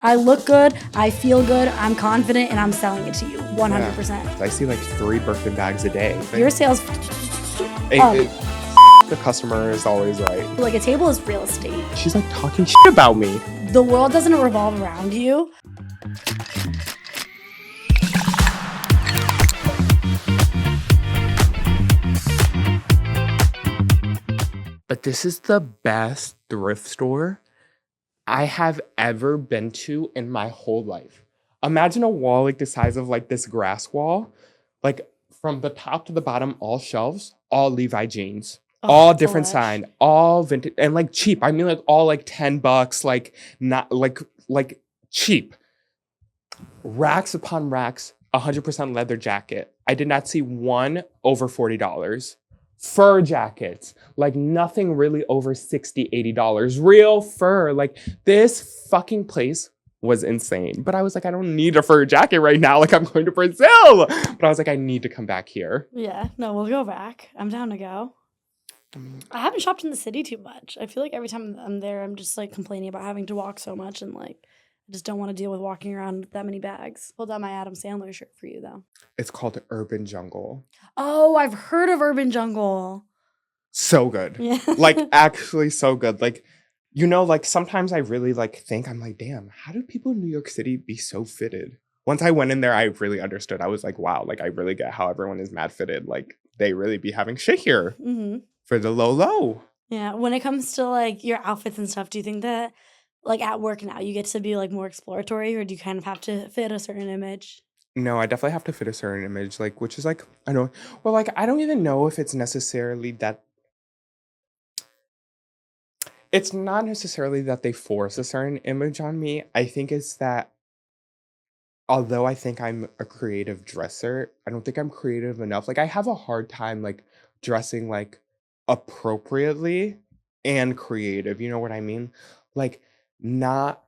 I look good, I feel good, I'm confident, and I'm selling it to you 100%. Yeah. I see like 3 Birkin bags a day. Your sales... The customer is always right. Like, a table is real estate. She's like talking shit about me. The world doesn't revolve around you. But this is the best thrift store I have ever been to in my whole life. Imagine a wall like the size of like this grass wall, like from the top to the bottom, all shelves, all Levi jeans, all different sign, all vintage and like cheap. I mean, like all like $10, like not like cheap. Racks upon racks, 100% leather jacket. I did not see one over $40. Fur jackets, like nothing really over $60, $80. Real fur, like this fucking place was insane. But I was like, I don't need a fur jacket right now. Like I'm going to Brazil. But I was like, I need to come back here. Yeah, no, we'll go back. I'm down to go. I haven't shopped in the city too much. I feel like every time I'm there, I'm just like complaining about having to walk so much and like I just don't want to deal with walking around with that many bags. Pulled out my Adam Sandler shirt for you, though. It's called Urban Jungle. Oh, I've heard of Urban Jungle. So good. Yeah. Like, actually so good. Like, you know, like, sometimes I really, like, think, I'm like, damn, how do people in New York City be so fitted? Once I went in there, I really understood. I was like, wow, like, I really get how everyone is mad fitted. Like, they really be having shit here for the low. Yeah. When it comes to, like, your outfits and stuff, do you think that... like at work now, you get to be like more exploratory, or do you kind of have to fit a certain image? No, I definitely have to fit a certain image, like, which is like, I know, well, like, I don't even know if it's necessarily that, it's not necessarily that they force a certain image on me. I think it's that, although I think I'm a creative dresser, I don't think I'm creative enough. Like, I have a hard time, like, dressing, like, appropriately and creative, you know what I mean? Like, not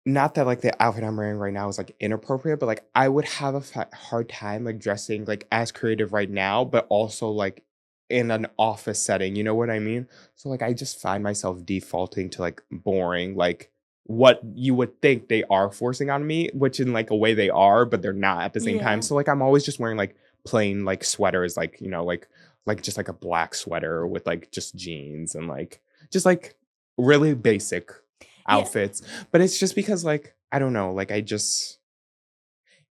that like the outfit I'm wearing right now is like inappropriate, but like I would have a hard time like dressing like as creative right now, but also like in an office setting, you know what I mean? So like I just find myself defaulting to like boring, like what you would think they are forcing on me, which in like a way they are, but they're not at the same time. So like I'm always just wearing like plain like sweaters, like, you know, like just like a black sweater with like just jeans and like just like really basic outfits. But it's just because like I don't know, like I just,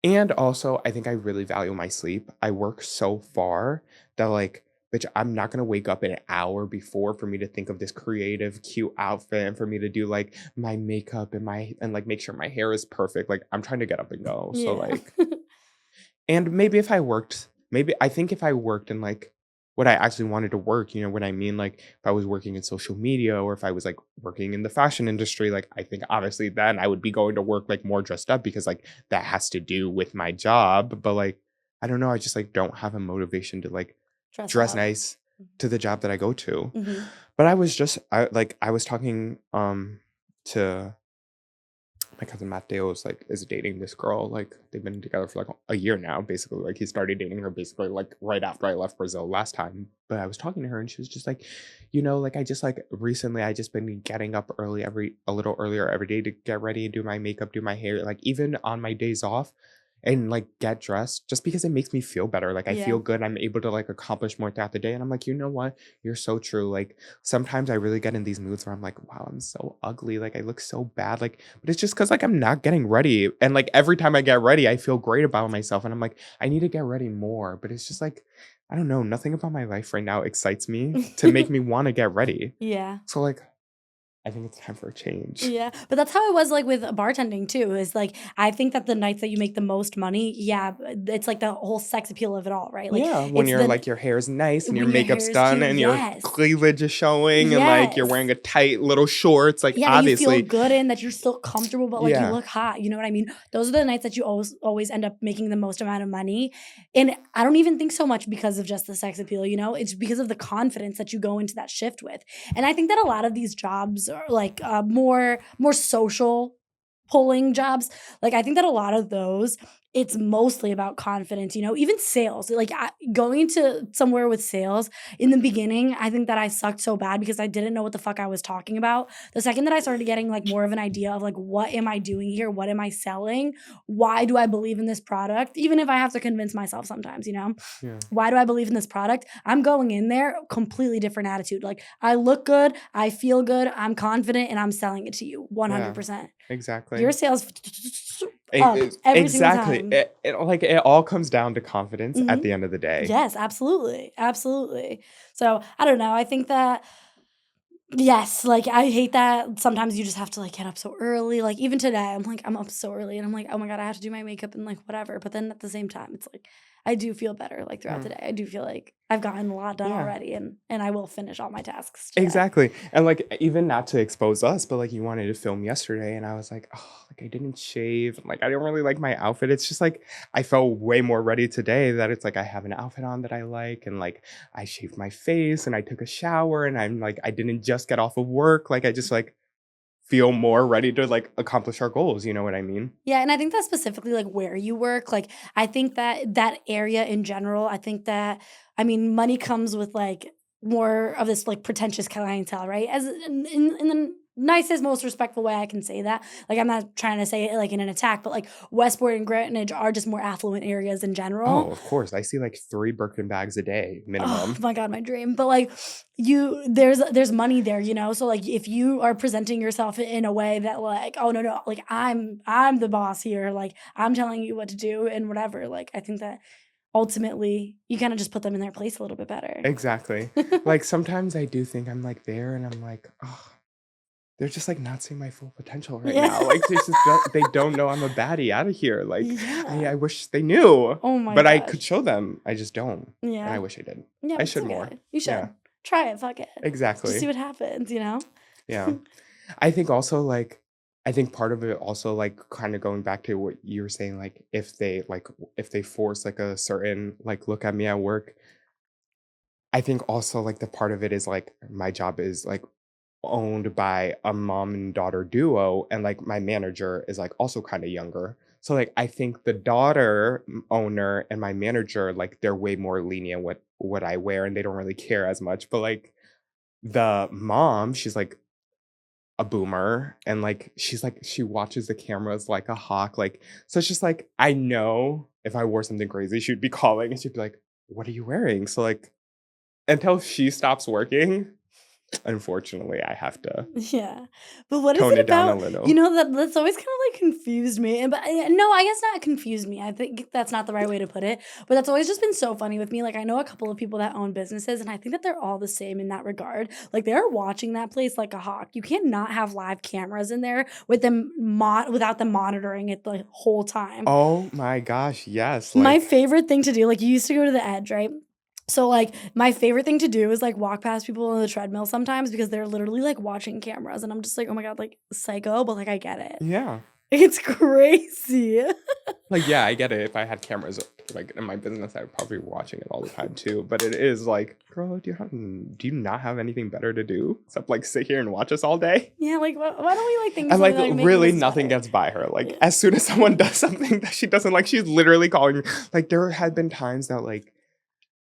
and also I think I really value my sleep. I work so far that like, bitch, I'm not gonna wake up an hour before for me to think of this creative cute outfit and for me to do like my makeup and like make sure my hair is perfect. Like I'm trying to get up and go. So like, and maybe I think if I worked in like what I actually wanted to work, you know what I mean? Like if I was working in social media or if I was like working in the fashion industry, like I think obviously then I would be going to work like more dressed up because like that has to do with my job. But like, I don't know, I just like don't have a motivation to like dress nice to the job that I go to. But I was talking to my cousin Mateo is dating this girl. Like they've been together for like a year now, basically. Like he started dating her basically like right after I left Brazil last time. But I was talking to her and she was just like, you know, like I just like recently I just been getting up a little earlier every day to get ready and do my makeup, do my hair, like even on my days off and like get dressed just because it makes me feel better. Like I feel good. I'm able to like accomplish more throughout the day. And I'm like, you know what? You're so true. Like sometimes I really get in these moods where I'm like, wow, I'm so ugly. Like I look so bad. Like, but it's just because like I'm not getting ready. And like every time I get ready, I feel great about myself. And I'm like, I need to get ready more. But it's just like, I don't know. Nothing about my life right now excites me to make me want to get ready. So like, I think it's time for a change. Yeah, but that's how it was like with bartending too. Is like I think that the nights that you make the most money, it's like the whole sex appeal of it all, right? Like yeah, when you're like your hair is nice and your makeup's done and your cleavage is showing and like you're wearing a tight little shorts, like obviously that you feel good in, that you're still comfortable, but like you look hot. You know what I mean? Those are the nights that you always end up making the most amount of money. And I don't even think so much because of just the sex appeal. You know, it's because of the confidence that you go into that shift with. And I think that a lot of these jobs are like more social pulling jobs, like, I think that a lot of those, it's mostly about confidence, even sales. Like, going to somewhere with sales in the beginning, I think that I sucked so bad because I didn't know what the fuck I was talking about. The second that I started getting like more of an idea of like, what am I doing here? What am I selling? Why do I believe in this product? Even if I have to convince myself sometimes, Yeah. why do I believe in this product? I'm going in there completely different attitude. Like, I look good, I feel good, I'm confident, and I'm selling it to you Yeah. 100%. Exactly. Your sales up every single Exactly. time. It all comes down to confidence at Mhm. the end of the day. Yes, absolutely, absolutely. So, I don't know, I think that yes, like, I hate that sometimes you just have to, like, get up so early, like, even today, I'm like, I'm up so early, and I'm like, "Oh my god, I have to do my makeup and, like, whatever," but then at the same time, it's like, I do feel better, like, throughout Yeah. the day. I do feel like I've gotten a lot done Yeah. already, and I will finish all my tasks today. Exactly. And like even not to expose us, but like you wanted to film yesterday and I was like, oh, like I didn't shave. Like I don't really like my outfit. It's just like I felt way more ready today that it's like I have an outfit on that I like and like I shaved my face and I took a shower and I'm like I didn't just get off of work. Like I just like feel more ready to like accomplish our goals, you know what I mean? Yeah, and I think that specifically, like, where you work, like, I think that that area in general, I think that I mean, money comes with, like, more of this, like, pretentious clientele, right? As in the nicest, most respectful way I can say that. Like, I'm not trying to say it, like, in an attack, but, like, Westport and Greenwich are just more affluent areas in Oh, general. of course. I see like 3 Birkin bags a day Oh minimum. my god, my dream. But like there's money there, So like if you are presenting yourself in a way that like, oh no, like I'm the boss here, like I'm telling you what to do and whatever. Like I think that ultimately you kind of just put them in their place a little bit better. Exactly. Like sometimes I do think I'm like there and I'm like, oh, they're just, like, not seeing my full potential right Yeah. now, like, they don't know I'm a baddie outta here, like, I Yeah. wish they knew, Oh my but I could gosh. show them, I just don't, and I Yeah. wish I did. Yeah, I but it's should more. okay. You Yeah, should. Try it, fuck it. Just see exactly. what happens? Yeah. I think also, like I think part of it also, like, kinda going back to what you were saying, like, if they force, like, a certain, like, look at me at work, I think also, like, the part of it is, like, my job is, like, owned by a mom and daughter duo, and, like, my manager is, like, also kinda younger. So, like, I think the daughter owner and my manager, like, they're way more lenient with what I wear, and they don't really care as much, but, like, the mom, she's, like, a boomer, and, like, she watches the cameras like a hawk, like so it's just, like, I know if I wore something crazy, she'd be calling, and she'd be like, "What are you wearing?" So, like, until she stops working, unfortunately, I have to Yeah. But what is tone it it down a about little. that's always kinda, like, confused me, and but no, I guess not confused me, I think that's not the right way to put it, but that's always just been so funny with me, like, I know a couple of people that own businesses, and I think that they're all the same in that regard, like, they're watching that place like a hawk, you cannot have live cameras in there without them monitoring it the whole time. Oh my gosh, yes, My like favorite thing to do, like, you used to go to the Edge, right? So, like, my favorite thing to do is, like, walk past people on the treadmill sometimes because they're literally, like, watching cameras, and I'm just like, "Oh my god, like, psycho," but, like, I get it. yeah. It's crazy. Like, yeah, I get it. If I had cameras, like, in my business, I'd probably be watching it all the time too, but it is like, "Girl, do you not have anything better to do except, like, sit here and watch us all day?" Yeah, like, why don't we, like, think And, to, like, like, make the really business nothing better? gets by her, like, Yeah. as soon as someone does something that she doesn't like, she's literally calling like, there had been times that, like,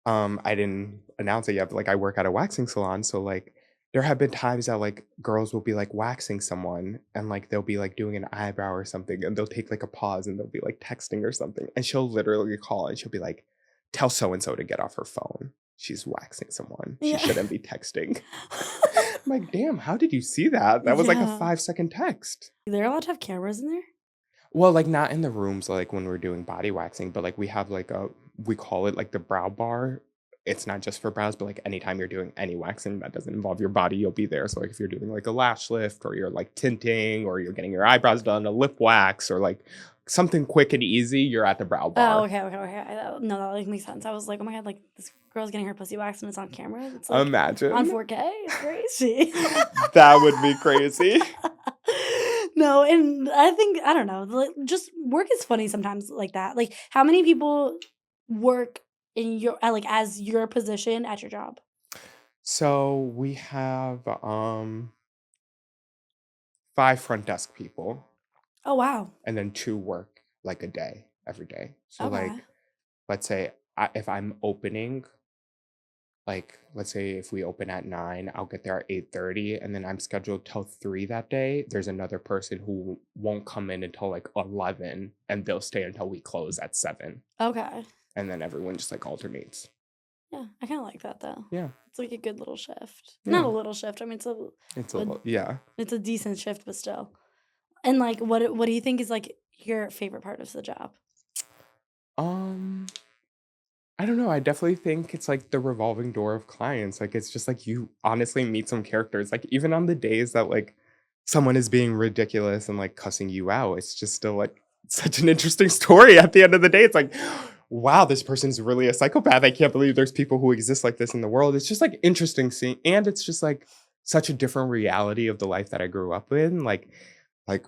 I didn't announce it yet, but, like, I work at a waxing salon, so, like, there have been times that, like, girls will be, like, waxing someone, and, like, they'll be, like, doing an eyebrow or something, and they'll take, like, a pause, and they'll be, like, texting or something, and she'll literally call, and she'll be like, "Tell so and so to get off her phone. She's waxing someone. She Yeah. shouldn't be texting." I'm like, "Damn, how did you see that? That was, like, a Yeah. 5-second text." They're allowed to have cameras in there? Well, like, not in the rooms, like, when we're doing body waxing, but, like, we have, like, a we call it, like, the brow bar. It's not just for brows, but, like, anytime you're doing any waxing that doesn't involve your body, you'll be there. So, like, if you're doing, like, a lash lift or you're, like, tinting or you're getting your eyebrows done, a lip wax or, like, something quick and easy, you're at the brow Oh, bar. okay. No, that, like, makes sense. I was like, "Oh my god, like, this girl's getting her pussy waxed and it's on camera?" It's, like, on Imagine. 4K? It's crazy. That would be crazy. No, and I think I don't know, like, just work is funny sometimes like that. Like, how many people work in like, as your position at your job? So, we have, 5 front desk people. Oh, wow. and then 2 work like a day every day. So Okay. like let's say if I'm opening, like let's say if we open at 9, I'll get there at 8:30, and then I'm scheduled till 3 that day. There's another person who won't come in until like 11, and they'll stay until we close at 7, Okay. and then everyone just like alternates. Yeah, I kind of like that though. Yeah. It's like a good little shift. Not a Yeah. little shift. I mean, It's a a little, yeah. it's a decent shift, but still. And like, what do you think is like your favorite part of the job? Um I don't know. I definitely think it's like the revolving door of clients. Like it's just like you honestly meet some characters. Like even on the days that like someone is being ridiculous and like cussing you out, it's just still like such an interesting story at the end of the day. It's like, wow, this person's really a psychopath. I can't believe there's people who exist like this in the world. It's just like interesting seeing, and it's just like such a different reality of the life that I grew up in. Like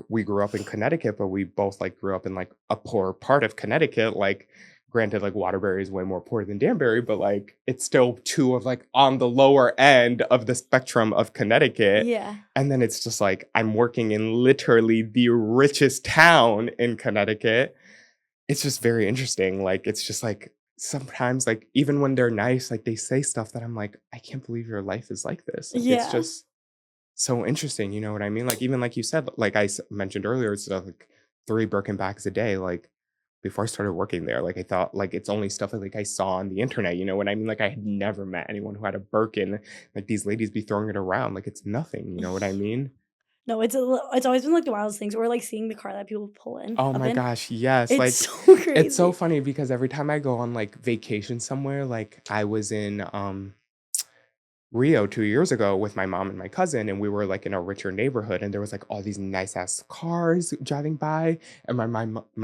we grew up in Connecticut, but we both like grew up in like a poor part of Connecticut. Like granted, like Waterbury is way more poor than Danbury, but like it's still two of like on the lower end of the spectrum of Connecticut. Yeah. And then it's just like I'm working in literally the richest town in Connecticut. It's just very interesting. Like it's just like sometimes like even when they're nice, like they say stuff that I'm like, I can't believe your life is like this. Like it's Yeah. just so interesting, you know what I mean? Like even like you said, like mentioned earlier, it's like 3 Birkin bags a day. Like before I started working there, like I thought like it's only stuff that like I saw on the internet, you know what I mean? Like I had never met anyone who had a Birkin. Like these ladies be throwing it around like it's nothing, you know what I mean? No, it's always been like the wildest things, or like seeing the car that people pull in Oh up my in. gosh, yes. It's Like so it's so crazy. funny because every time I go on like vacation somewhere, like I was in Rio 2 years ago with my mom and my cousin, and we were, like, in a richer neighborhood, and there was, like, all these nice-ass cars driving by, and my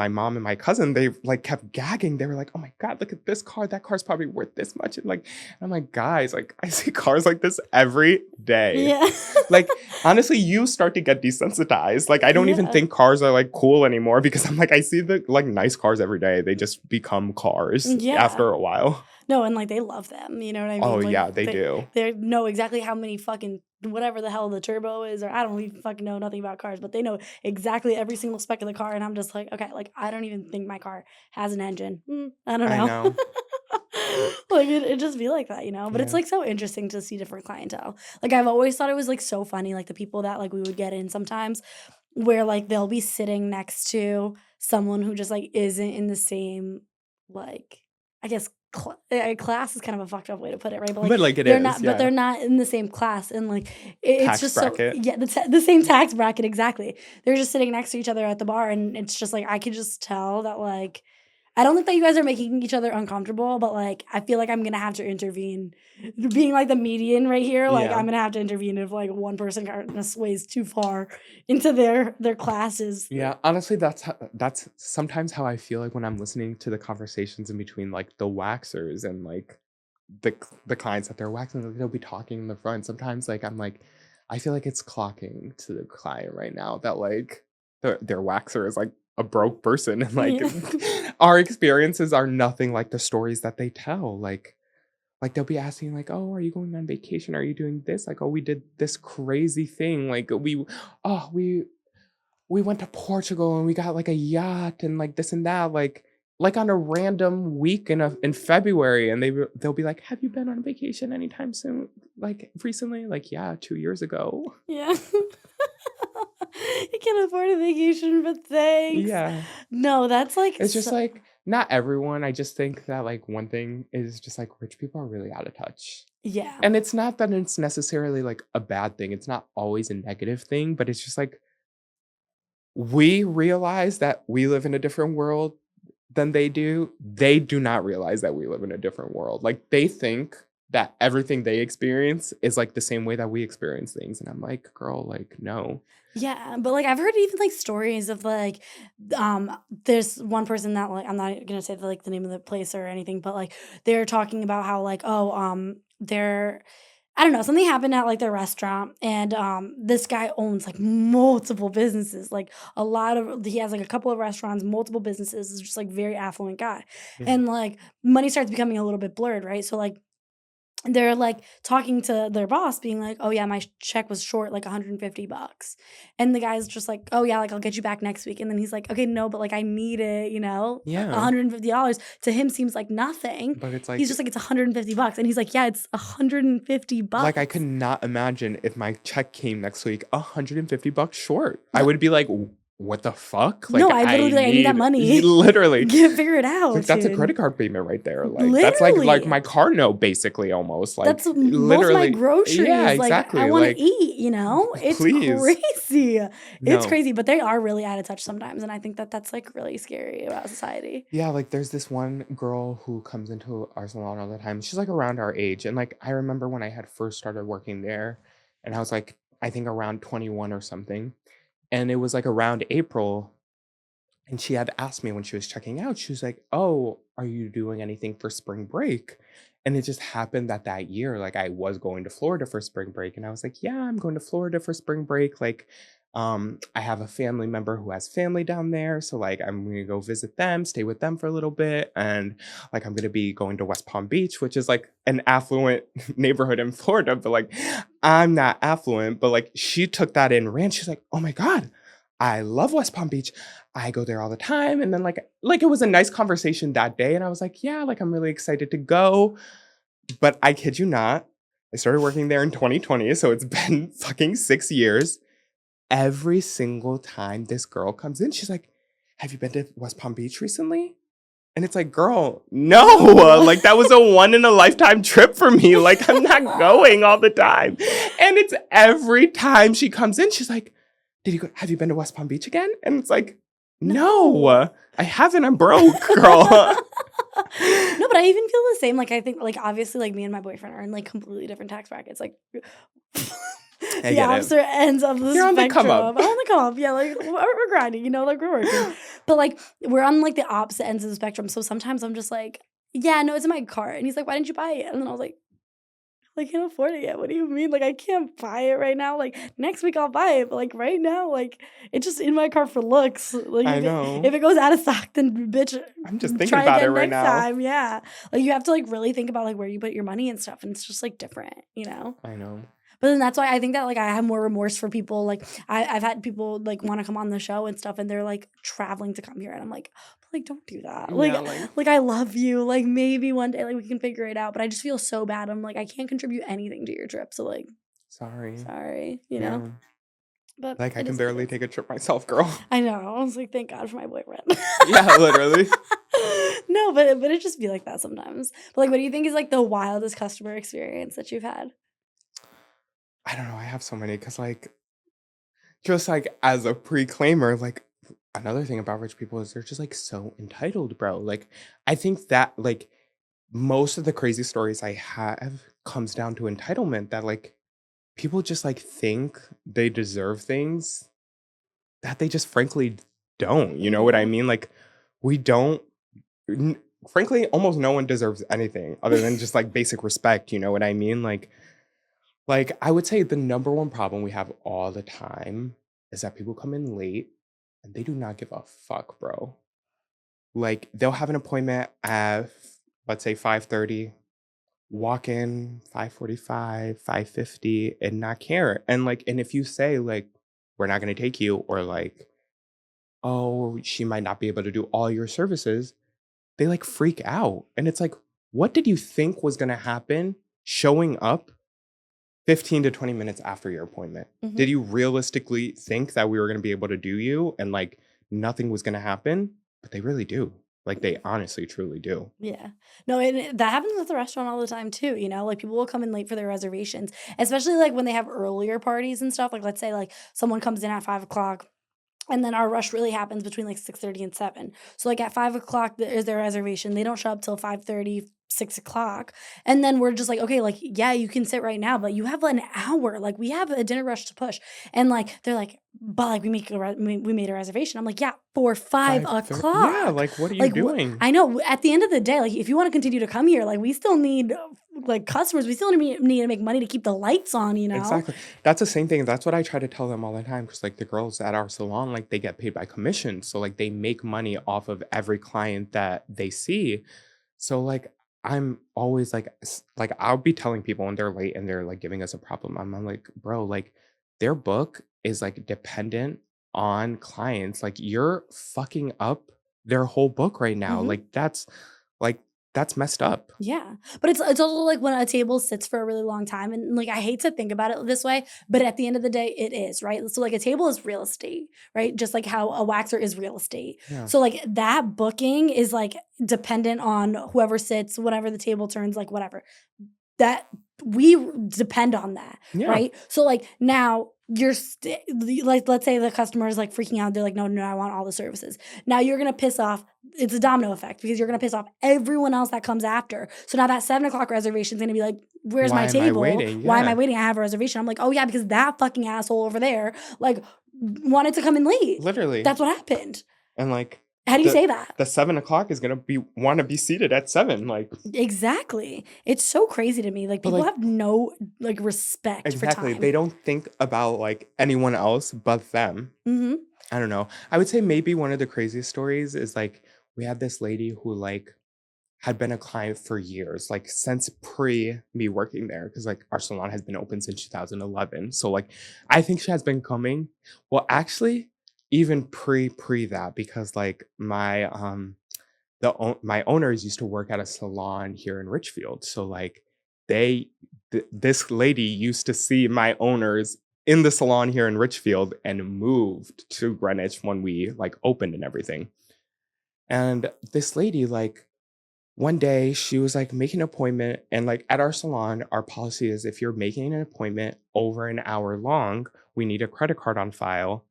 mom and my cousin, they, like, kept gagging. They were like, "Oh my god, look at this car. That car's probably worth this much," and, like, I'm like, "Guys, like, I see cars like this every day." Yeah. Like, honestly, you start to get desensitized. Like, I don't even Yeah. think cars are, like, cool anymore because I'm like, I see the, like, nice cars every day. They just become cars Yeah. after a while. No, and like they love them, you know what I Oh, mean? Like yeah, they do. they know exactly how many fucking whatever the hell the turbo is, or I don't even fucking know nothing about cars, but they know exactly every single spec of the car, and I'm just like, okay, like I don't even think my car has an engine. I don't I know. know. Like it just be like that, you know. But it's Yeah. like so interesting to see different clientele. Like I've always thought it was like so funny, like the people that like we would get in sometimes, where like they'll be sitting next to someone who just like isn't in the same like I guess class is kind of a fucked up way to put it, right? But like But, like, it is, they're yeah. not in the same class, and like it's Tax just so bracket. yeah, the same tax bracket exactly. They're just sitting next to each other at the bar, and it's just like I could just tell that like I don't think that you guys are making each other uncomfortable, but like I feel like I'm gonna have to intervene, being like the median right here. Like Yeah. I'm gonna have to intervene if like one person kind of sways too far into their classes. Yeah, honestly, that's sometimes how I feel like when I'm listening to the conversations in between, like, the waxers and, like, the clients that they're waxing, like, they'll be talking in the front. Sometimes, like, I'm like, I feel like it's clocking to the client right now that, like, their waxer is, like, a broke person, and, like, Yeah. our experiences are nothing like the stories that they tell. Like, they'll be asking, like, "Oh, are you going on vacation? Are you doing this?" Like, "Oh, we did this crazy thing." Like, oh, we went to Portugal and we got like a yacht and like this and that, like on a random week in February, and they'll be like, "Have you been on vacation anytime soon? Like recently?" Like, "Yeah, 2 years ago." Yeah. I can't afford a vacation, but thanks. Yeah, No, that's like it's just so, like not everyone. I just think that like one thing is just like rich people are really out of touch. yeah. And it's not that it's necessarily like a bad thing. It's not always a negative thing, but it's just like we realize that we live in a different world than they do. They do not realize that we live in a different world. Like they think that everything they experience is like the same way that we experience things. And I'm like, girl, like, no. Yeah, but like I've heard even like stories of like there's one person that like I'm not gonna say like the name of the place or anything, but like they're talking about how like they're I don't know, something happened at like their restaurant, and this guy owns like multiple businesses, like a lot of he has like a couple of restaurants, multiple businesses, is just like very affluent guy. Yeah. And like money starts becoming a little bit blurred, right? So like they're like talking to their boss being like, oh yeah, my check was short like $150. And the guy's just like, oh yeah, like I'll get you back next week. And then he's like, okay, no, but like I need it, Yeah. $150 to him seems like nothing. But it's He's like, just like, it's $150. And he's like, yeah, it's $150. I could not imagine if my check came next week $150 short. I would be like, what the fuck? No, Like, I'd I literally be like, I need that need money. literally. Figure it out, Like, that's a dude. credit card payment right there. Like, that's like Literally. my car note, basically, almost. Like, That's most of my literally. groceries. Yeah, Like, I exactly. want to Like, eat, It's please. crazy. It's No. crazy, but they are really out of touch sometimes. And I think that that's like really scary about society. Yeah, like there's this one girl who comes into our salon all the time. She's like around our age. And like I remember when I had first started working there, and I was like, I think around 21 or something. And it was like around April. And she had asked me when she was checking out, she was like, "Oh, are you doing anything for spring break?" And it just happened that that year, like I was going to Florida for spring break. And I was like, "Yeah, I'm going to Florida for spring break. Like, I have a family member who has family down there. So like I'm gonna go visit them, stay with them for a little bit. And like I'm gonna be going to West Palm Beach, which is like an affluent neighborhood in Florida, but like I'm not affluent, but like she took that in, ran. She's like, "Oh my God, I love West Palm Beach. I go there all the time." And then like it was a nice conversation that day. And I was like, yeah, like I'm really excited to go. But I kid you not, I started working there in 2020. So it's been fucking 6 years. Every single time this girl comes in, she's like, "Have you been to West Palm Beach recently?" And it's like, girl, no, like that was a one in a lifetime trip for me. Like I'm not going all the time. And it's every time she comes in, she's like, have you been to West Palm Beach again? And it's like, no, I haven't. I'm broke, girl. No, but I even feel the same. Like I think like obviously like me and my boyfriend are in like completely different tax brackets. Like the opposite ends of the You're spectrum. on the come up. I'm on the come up. Yeah, like we're grinding, like we're working. But like we're on like the opposite ends of the spectrum. So sometimes I'm just like, yeah, no, it's in my cart. And he's like, why didn't you buy it? And then I was like, I can't afford it yet. What do you mean? Like I can't buy it right now. Like next week I'll buy it, but like right now, like it's just in my cart for looks. Like I know. If it goes out of stock, then bitch, I'm just thinking try about again it right next now. time. Yeah, like you have to like really think about like where you put your money and stuff, and it's just like different, I know. But then that's why I think that like I have more remorse for people. Like I've had people like want to come on the show and stuff, and they're like traveling to come here, and I'm like, don't do that. Like I love you. Like maybe one day like we can figure it out. But I just feel so bad. I'm like I can't contribute anything to your trip. So like, sorry, know. But like I can barely take a trip myself, girl. I know. I was like, thank God for my boyfriend. Yeah, literally. No, but it just be like that sometimes. But like, what do you think is like the wildest customer experience that you've had? I don't know. I have so many because, like, just like as a pre-claimer, like another thing about rich people is they're just like so entitled, bro. Like, I think that like most of the crazy stories I have comes down to entitlement that like people just like think they deserve things that they just frankly don't. You know what I mean? Like, we don't, frankly, almost no one deserves anything other than just like basic respect. You know what I mean? Like, I would say the number one problem we have all the time is that people come in late and they do not give a fuck, bro. Like, they'll have an appointment at, let's say, 5:30, walk in 5:45, 5:50, and not care. And like, and if you say like, we're not going to take you, or like, oh, she might not be able to do all your services, they like freak out. And it's like, what did you think was going to happen showing up 15 to 20 minutes after your appointment? Mhm. Did you realistically think that we were going to be able to do you and like nothing was going to happen? But they really do. Like they honestly, truly do. Yeah. No, and that happens at the restaurant all the time too, Like people will come in late for their reservations, especially like when they have earlier parties and stuff. Like let's say like someone comes in at 5 o'clock. And then our rush really happens between like 6:30 and 7. So like at 5 o'clock is their reservation. They don't show up till 5:30, 6 o'clock. And then we're just like, okay, like, yeah, you can sit right now, but you have an hour. Like we have a dinner rush to push. And like, they're like, but like we made a reservation. I'm like, yeah, for 5 o'clock. Yeah, like what are you Like doing? I know at the end of the day, like if you want to continue to come here, like we still need like customers. We still need to make money to keep the lights on, Exactly. That's the same thing. That's what I try to tell them all the time. Because like the girls at our salon, like they get paid by commission. So like they make money off of every client that they see. So like I'm always like I'll be telling people when they're late and they're like giving us a problem. I'm like, bro, like their book is like dependent on clients. Like you're fucking up their whole book right now. Mhm. Like that's messed up. Yeah, but it's also like when a table sits for a really long time, and like I hate to think about it this way, but at the end of the day, it is right. So like a table is real estate, right? Just like how a waxer is real estate. Yeah. So like that booking is like dependent on whoever sits, whenever the table turns, like whatever that we depend on that, Yeah. right? So like now like let's say the customer is like freaking out. They're like, no, no, I want all the services. Now you're gonna piss off. It's a domino effect because you're gonna piss off everyone else that comes after. So now that 7 o'clock reservation is gonna be like, where's my Why am I table? waiting? Why am I Yeah. waiting? I have a reservation. I'm like, oh yeah, because that fucking asshole over there like wanted to come in late. Literally. That's what happened. And like How do you the say that? the 7 o'clock is gonna be want to be seated at 7. Like, Exactly. It's so crazy to me. Like but people like have no like respect for exactly. They time. don't think about like anyone else but them. Mhm. I don't know. I would say maybe one of the craziest stories is like we had this lady who like had been a client for years, like since pre me working there, because like our salon has been open since 2011. So like I think she has been coming. Well, actually, even pre that, because like my owners used to work at a salon here in Richfield. So like they this lady used to see my owners in the salon here in Richfield and moved to Greenwich when we like opened and everything. And this lady like one day she was like making an appointment, and like at our salon our policy is if you're making an appointment over an hour long, we need a credit card on file,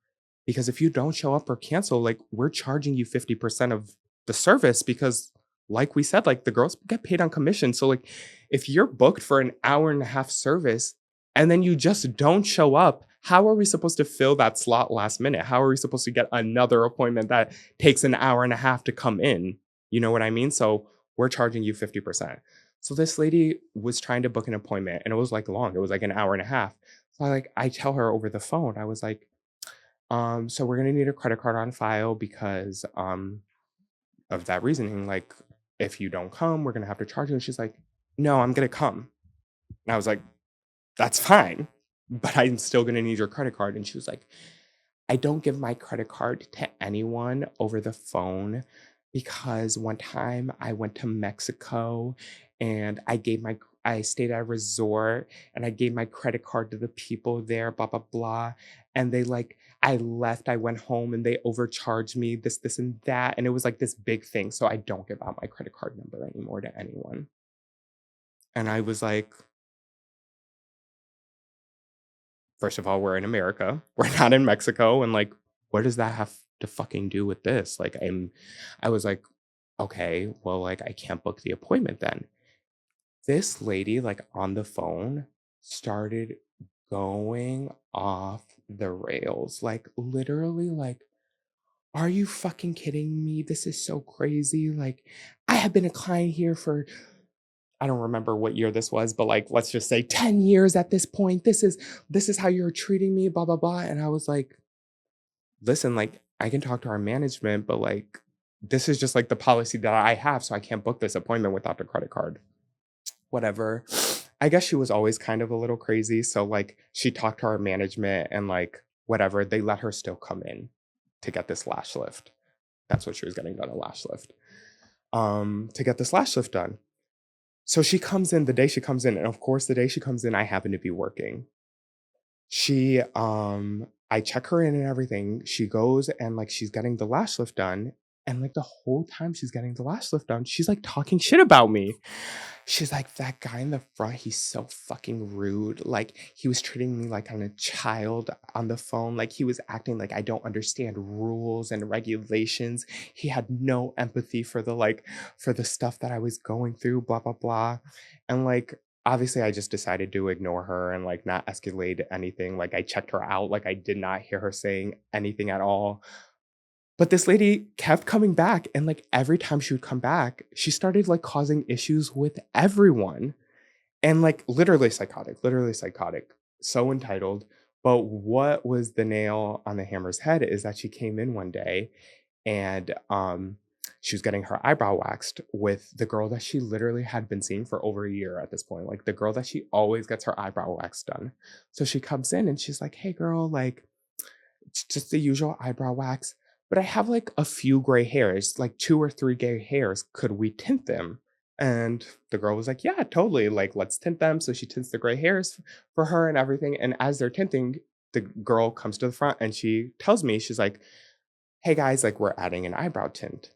because if you don't show up or cancel, like we're charging you 50% of the service, because like we said, like the girls get paid on commission. So like if you're booked for an hour and a half service and then you just don't show up, how are we supposed to fill that slot last minute? How are we supposed to get another appointment that takes an hour and a half to come in? You know what I mean? So we're charging you 50%. So this lady was trying to book an appointment and it was like long. It was like an hour and a half. So I tell her over the phone, I was like, so we're gonna need a credit card on file because of that reasoning. Like, if you don't come, we're gonna have to charge you. And she's like, no, I'm gonna come. And I was like, that's fine, but I'm still gonna need your credit card. And she was like, I don't give my credit card to anyone over the phone because one time I went to Mexico and I stayed at a resort and I gave my credit card to the people there, blah blah blah. And they like I left, I went home and they overcharged me this and that. And it was like this big thing. So I don't give out my credit card number anymore to anyone. And I was like, first of all, we're in America. We're not in Mexico. And like, what does that have to fucking do with this? Like, I was like, okay, well, like, I can't book the appointment then. This lady, like, on the phone started going off the rails. Like, literally, like, are you fucking kidding me? This is so crazy. Like, I have been a client here for I don't remember what year this was, but like let's just say 10 years at this point. This is how you're treating me, blah blah blah. And I was like, listen, like I can talk to our management, but like this is just like the policy that I have, so I can't book this appointment without the credit card. Whatever. I guess she was always kind of a little crazy. So like she talked to our management and like whatever, they let her still come in to get this lash lift. That's what she was getting done, a lash lift. To get this lash lift done. So she comes in the day she comes in, and of course, the day she comes in, I happen to be working. I check her in and everything. She goes and like she's getting the lash lift done. And like the whole time she's getting the lash lift done, she's like talking shit about me. She's like, that guy in the front, he's so fucking rude. Like, he was treating me like I'm a child on the phone. Like, he was acting like I don't understand rules and regulations. He had no empathy for for the stuff that I was going through, blah, blah, blah. And like, obviously, I just decided to ignore her and like not escalate anything. Like, I checked her out. Like, I did not hear her saying anything at all. But this lady kept coming back, and, like, every time she would come back, she started, like, causing issues with everyone, and, like, literally psychotic, so entitled. But what was the nail on the hammer's head is that she came in one day and, she was getting her eyebrow waxed with the girl that she literally had been seeing for over a year at this point, like the girl that she always gets her eyebrow waxed done. So she comes in and she's like, "Hey girl, like it's just the usual eyebrow wax, but I have like a few gray hairs, like 2 or 3 gray hairs. Could we tint them?" And the girl was like, "Yeah, totally. Like, let's tint them." So she tints the gray hairs for her and everything. And as they're tinting, the girl comes to the front and she tells me, she's like, "Hey guys, like, we're adding an eyebrow tint."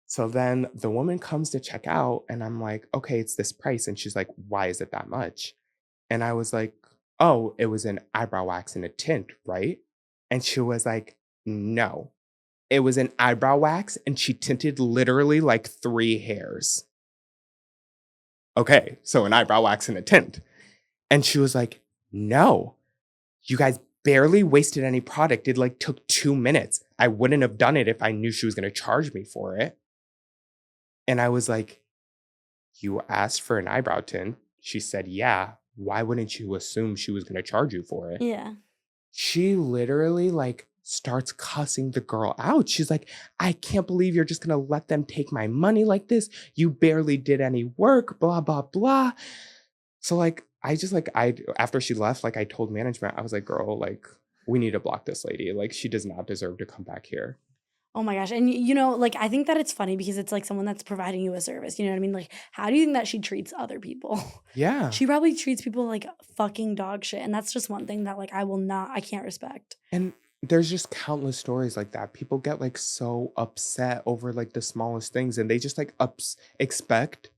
So then the woman comes to check out, and I'm like, "Okay, it's this price." And she's like, "Why is it that much?" And I was like, "Oh, it was an eyebrow wax and a tint, right?" And she was like, "No, it was an eyebrow wax and she tinted literally like 3 hairs." Okay, so an eyebrow wax and a tint. And she was like, "No, you guys barely wasted any product. It like took 2 minutes. I wouldn't have done it if I knew she was going to charge me for it." And I was like, "You asked for an eyebrow tint." She said, "Yeah. Why wouldn't you assume she was going to charge you for it?" Yeah. She literally like starts cussing the girl out. She's like, "I can't believe you're just gonna let them take my money like this. You barely did any work, blah, blah, blah." So like I just like I after she left, like I told management, I was like, "Girl, like we need to block this lady. Like she does not deserve to come back here." Oh my gosh. And you know, like I think that it's funny because it's like someone that's providing you a service. You know what I mean? Like, how do you think that she treats other people? Yeah. She probably treats people like fucking dog shit. And that's just one thing that like I can't respect. And there's just countless stories like that. People get like so upset over like the smallest things and they just like expect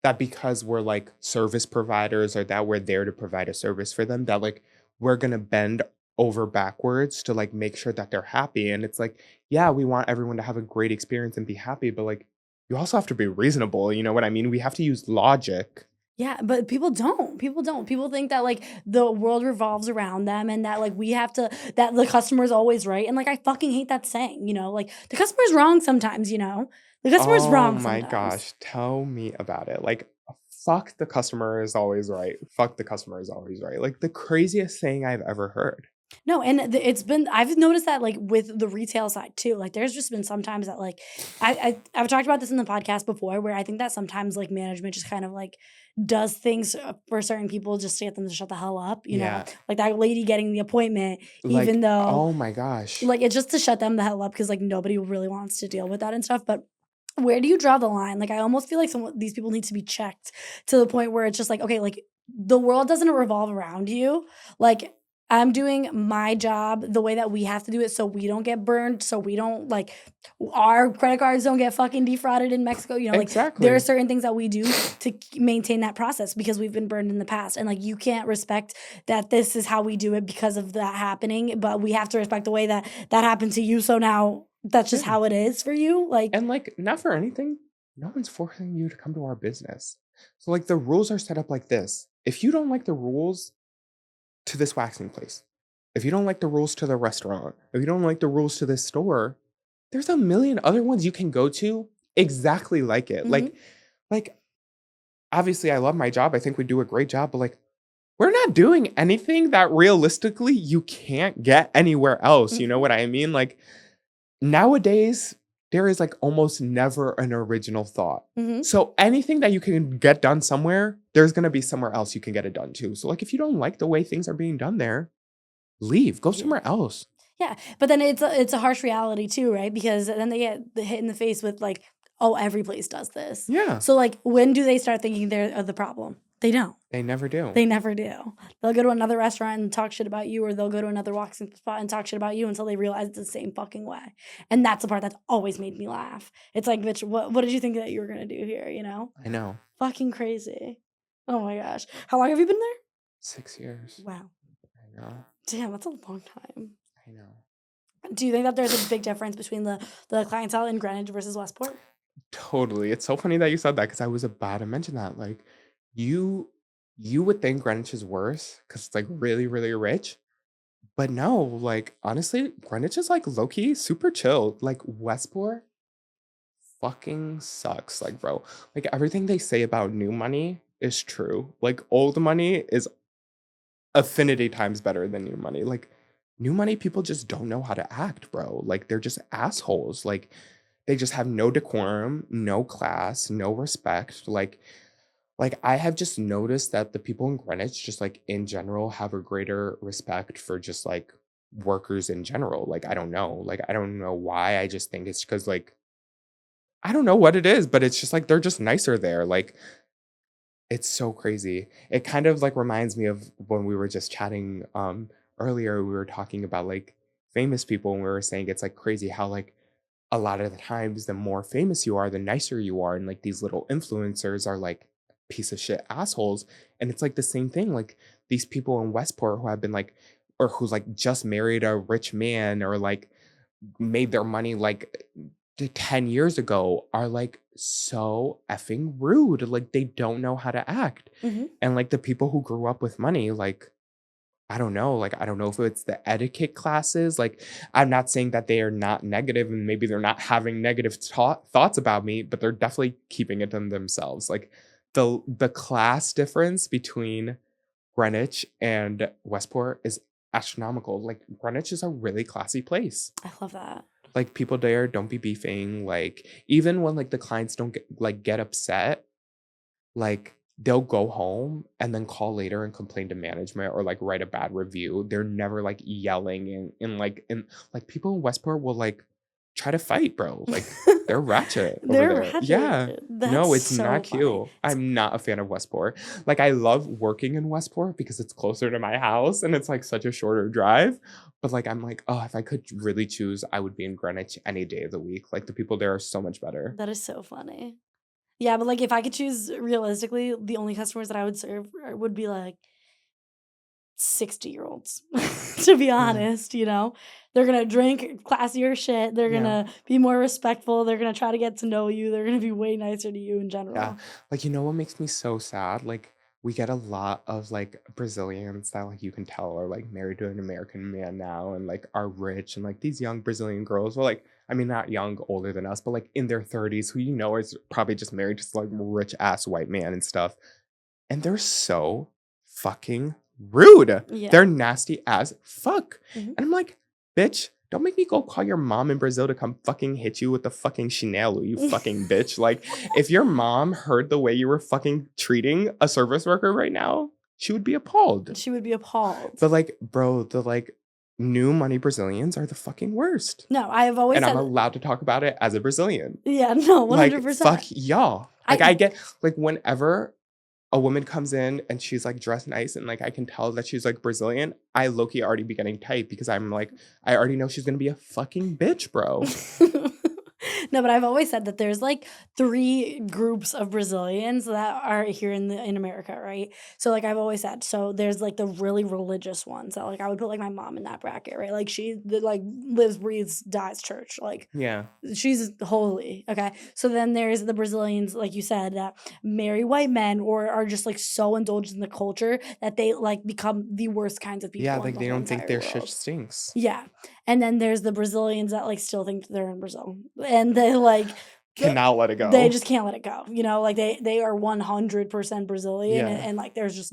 that because we're like service providers or that we're there to provide a service for them, that like we're gonna bend over backwards to like make sure that they're happy. And it's like, yeah, we want everyone to have a great experience and be happy, but like you also have to be reasonable. You know what I mean? We have to use logic. Yeah, but people don't. People don't. People think that like the world revolves around them and that like we have to that the customer is always right. And like I fucking hate that saying, you know, like the customer's wrong sometimes, you know. The customer's Oh wrong my sometimes. gosh, tell me about it. Like, fuck the customer is always right. Fuck the customer is always right. Like the craziest thing I've ever heard. No, and it's been I've noticed that like with the retail side too. Like there's just been sometimes that like I've talked about this in the podcast before where I think that sometimes like management just kind of like does things for certain people just to get them to shut the hell up, you know? Yeah. Like that lady getting the appointment even Like, though oh my gosh. like it's just to shut them the hell up because like nobody really wants to deal with that and stuff, but where do you draw the line? Like I almost feel like some these people need to be checked to the point where it's just like, okay, like the world doesn't revolve around you. Like I'm doing my job the way that we have to do it so we don't get burned, so we don't like our credit cards don't get fucking defrauded in Mexico. You know, like there are Exactly. certain things that we do to maintain that process because we've been burned in the past. And like you can't respect that this is how we do it because of that happening, but we have to respect the way that that happened to you. So now that's just Yeah. how it is for you. Like, And like, not for anything, no one's forcing you to come to our business. So like the rules are set up like this. If you don't like the rules to this waxing place, if you don't like the rules to the restaurant, if you don't like the rules to this store, there's a million other ones you can go to exactly like it. mhm, Like obviously I love my job. I think we do a great job, but like we're not doing anything that realistically you can't get anywhere else. You know mhm, what I mean? Like nowadays, there is like almost never an original thought. mhm. So anything that you can get done somewhere, there's gonna be somewhere else you can get it done too. So like if you don't like the way things are being done there, leave, go Yeah. somewhere else. Yeah, but then it's a harsh reality too, right? Because then they get the hit in the face with like, "Oh, every place does this." Yeah, So, like, when do they start thinking they're the problem? They don't. they never do. They never do. They'll go to another restaurant and talk shit about you, or they'll go to another walking spot and talk shit about you until they realize it's the same fucking way. And that's the part that's always made me laugh. It's like, "Bitch, what did you think that you were gonna do here?" You know? I know. Fucking crazy. Oh my gosh. How long have you been there? 6 years. Wow. I know. Damn, that's a long time. I know. Do you think that there's a big difference between the clientele in Greenwich versus Westport? Totally. It's so funny that you said that because I was about to mention that. Like, you you would think Greenwich is worse because it's like really, really rich. But no, like honestly, Greenwich is like low key super chill. Like Westport fucking sucks. Like, bro, like everything they say about new money is true. Like old money is affinity times better than new money. Like new money people just don't know how to act, bro. Like they're just assholes. Like They just have no decorum, no class, no respect. Like I have just noticed that the people in Greenwich just like in general have a greater respect for just like workers in general. Like I don't know. Like I don't know why. I just think it's because like I don't know what it is, but it's just like they're just nicer there. Like it's so crazy. It kind of like reminds me of when we were just chatting earlier, we were talking about like famous people and we were saying it's like crazy how like a lot of the times the more famous you are, the nicer you are. And like these little influencers are like piece of shit assholes. And it's like the same thing. Like these people in Westport who have been like, or who's like just married a rich man or like made their money like 10 years ago are like so effing rude. Like they don't know how to act. Hmm. And like the people who grew up with money, like I don't know. Like, I don't know if it's the etiquette classes. Like, I'm not saying that they are not negative and maybe they're not having negative thoughts about me, but they're definitely keeping it to themselves. Like, the class difference between Greenwich and Westport is astronomical. Like, Greenwich is a really classy place. I love that. Like, people there don't be beefing. Like, even when like the clients don't get upset, like, they'll go home and then call later and complain to management or, like, write a bad review. They're never, like, yelling and people in Westport will, like, try to fight, bro. Like, they're ratchet over They're there. Yeah. ratchet. That's No, it's so not funny. cute. I'm not a fan of Westport. Like, I love working in Westport because it's closer to my house and it's, like, such a shorter drive. But, like, I'm like, "Oh, if I could really choose, I would be in Greenwich any day of the week." Like, the people there are so much better. That is so funny. Yeah, but like if I could choose realistically, the only customers that I would serve would be like 60-year-olds, to be Yeah. honest, you know? They're gonna drink classier shit. They're Yeah. gonna be more respectful. They're gonna try to get to know you. They're gonna be way nicer to you in Yeah. general. Like, you know what makes me so sad? Like, we get a lot of like Brazilians that like you can tell are like married to an American man now and like are rich and like these young Brazilian girls were like, I mean, not young, older than us, but like in their 30s, who you know is probably just married to like rich ass white man and stuff. And they're so fucking rude. Yeah. They're nasty as fuck. Mhm. And I'm like, bitch, don't make me go call your mom in Brazil to come fucking hit you with the fucking chinelo, you fucking bitch. Like, if your mom heard the way you were fucking treating a service worker right now, she would be appalled. She would be appalled. But like, bro, the like new money Brazilians are the fucking worst. No, I have always And I'm said, allowed to talk about it as a Brazilian. yeah, no, Like, fuck 100%. y'all. Like, I I get, like, whenever a woman comes in and she's like dressed nice and like I can tell that she's like Brazilian, I low-key already be getting tight because I'm like, I already know she's gonna be a fucking bitch, bro. No, but I've always said that there's like three groups of Brazilians that are here in America, right? So like I've always said, so there's like the really religious ones that like I would put like my mom in that bracket, right? Like like lives, breathes, dies church. Like Yeah. she's holy. Okay. So then there's the Brazilians, like you said, that marry white men or are just like so indulged in the culture that they like become the worst kinds of Yeah, people in like the they whole don't think entire their shit world. stinks. Yeah. And then there's the Brazilians that like still think they're in Brazil. And they like Cannot let it they go. just can't let it go. You know, like they are 100% Brazilian Yeah. and like there's just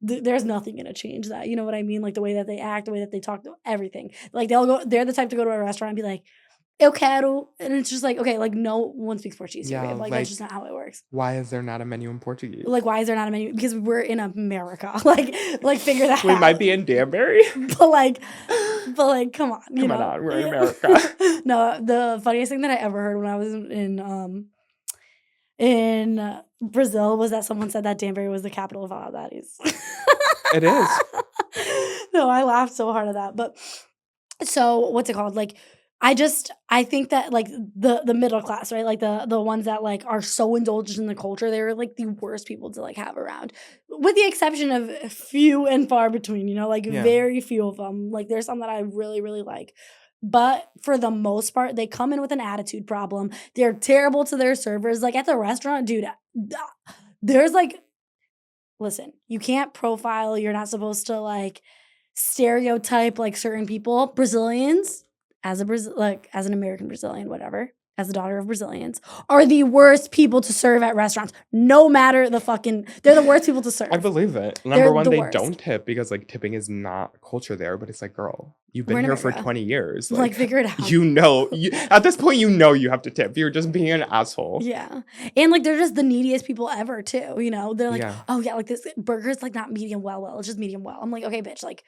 there's nothing gonna change that. You know what I mean? Like the way that they act, the way that they talk, everything. Like they're the type to go to a restaurant and be like, eu quero. And it's just like, okay, like no one speaks Portuguese here, Yeah, babe. Like that's just like not how it works. why is there not a menu in Like, Portuguese? why is there not a menu? Because we're in America. Like figure that We might out. be in Danbury. But like, come on, you Come on, know? we're in Yeah. America. No, the funniest thing that I ever heard when I was in Brazil was that someone said that Danbury was the capital of all that is. It is. No, I laughed so hard at that. But so what's it called? Like I think that like the middle class, right? Like the ones that like are so indulged in the culture, they're like the worst people to like have around. With the exception of few and far between, you know, like Yeah. very few of them. Like there's some that I really, really like. But for the most part, they come in with an attitude problem. They're terrible to their servers. Like at the restaurant, dude, there's like listen, you can't profile, you're not supposed to like stereotype like certain people. Brazilians, as a Brazil like as an American Brazilian, whatever. as the daughter of Brazilians, are the worst people to serve at restaurants. No matter the fucking, they're the worst people to serve. I believe it. They're Number one, the they worst. don't tip because like tipping is not culture there, but it's like, girl, you've We're been in here for America. 20 years. Like, figure it out. You know, at this point, you know you have to tip. You're just being an asshole. Yeah. And like they're just the neediest people ever too, you know? They're like, Yeah. oh yeah, like this burger's like not medium well, it's just medium well. I'm like, okay, bitch, like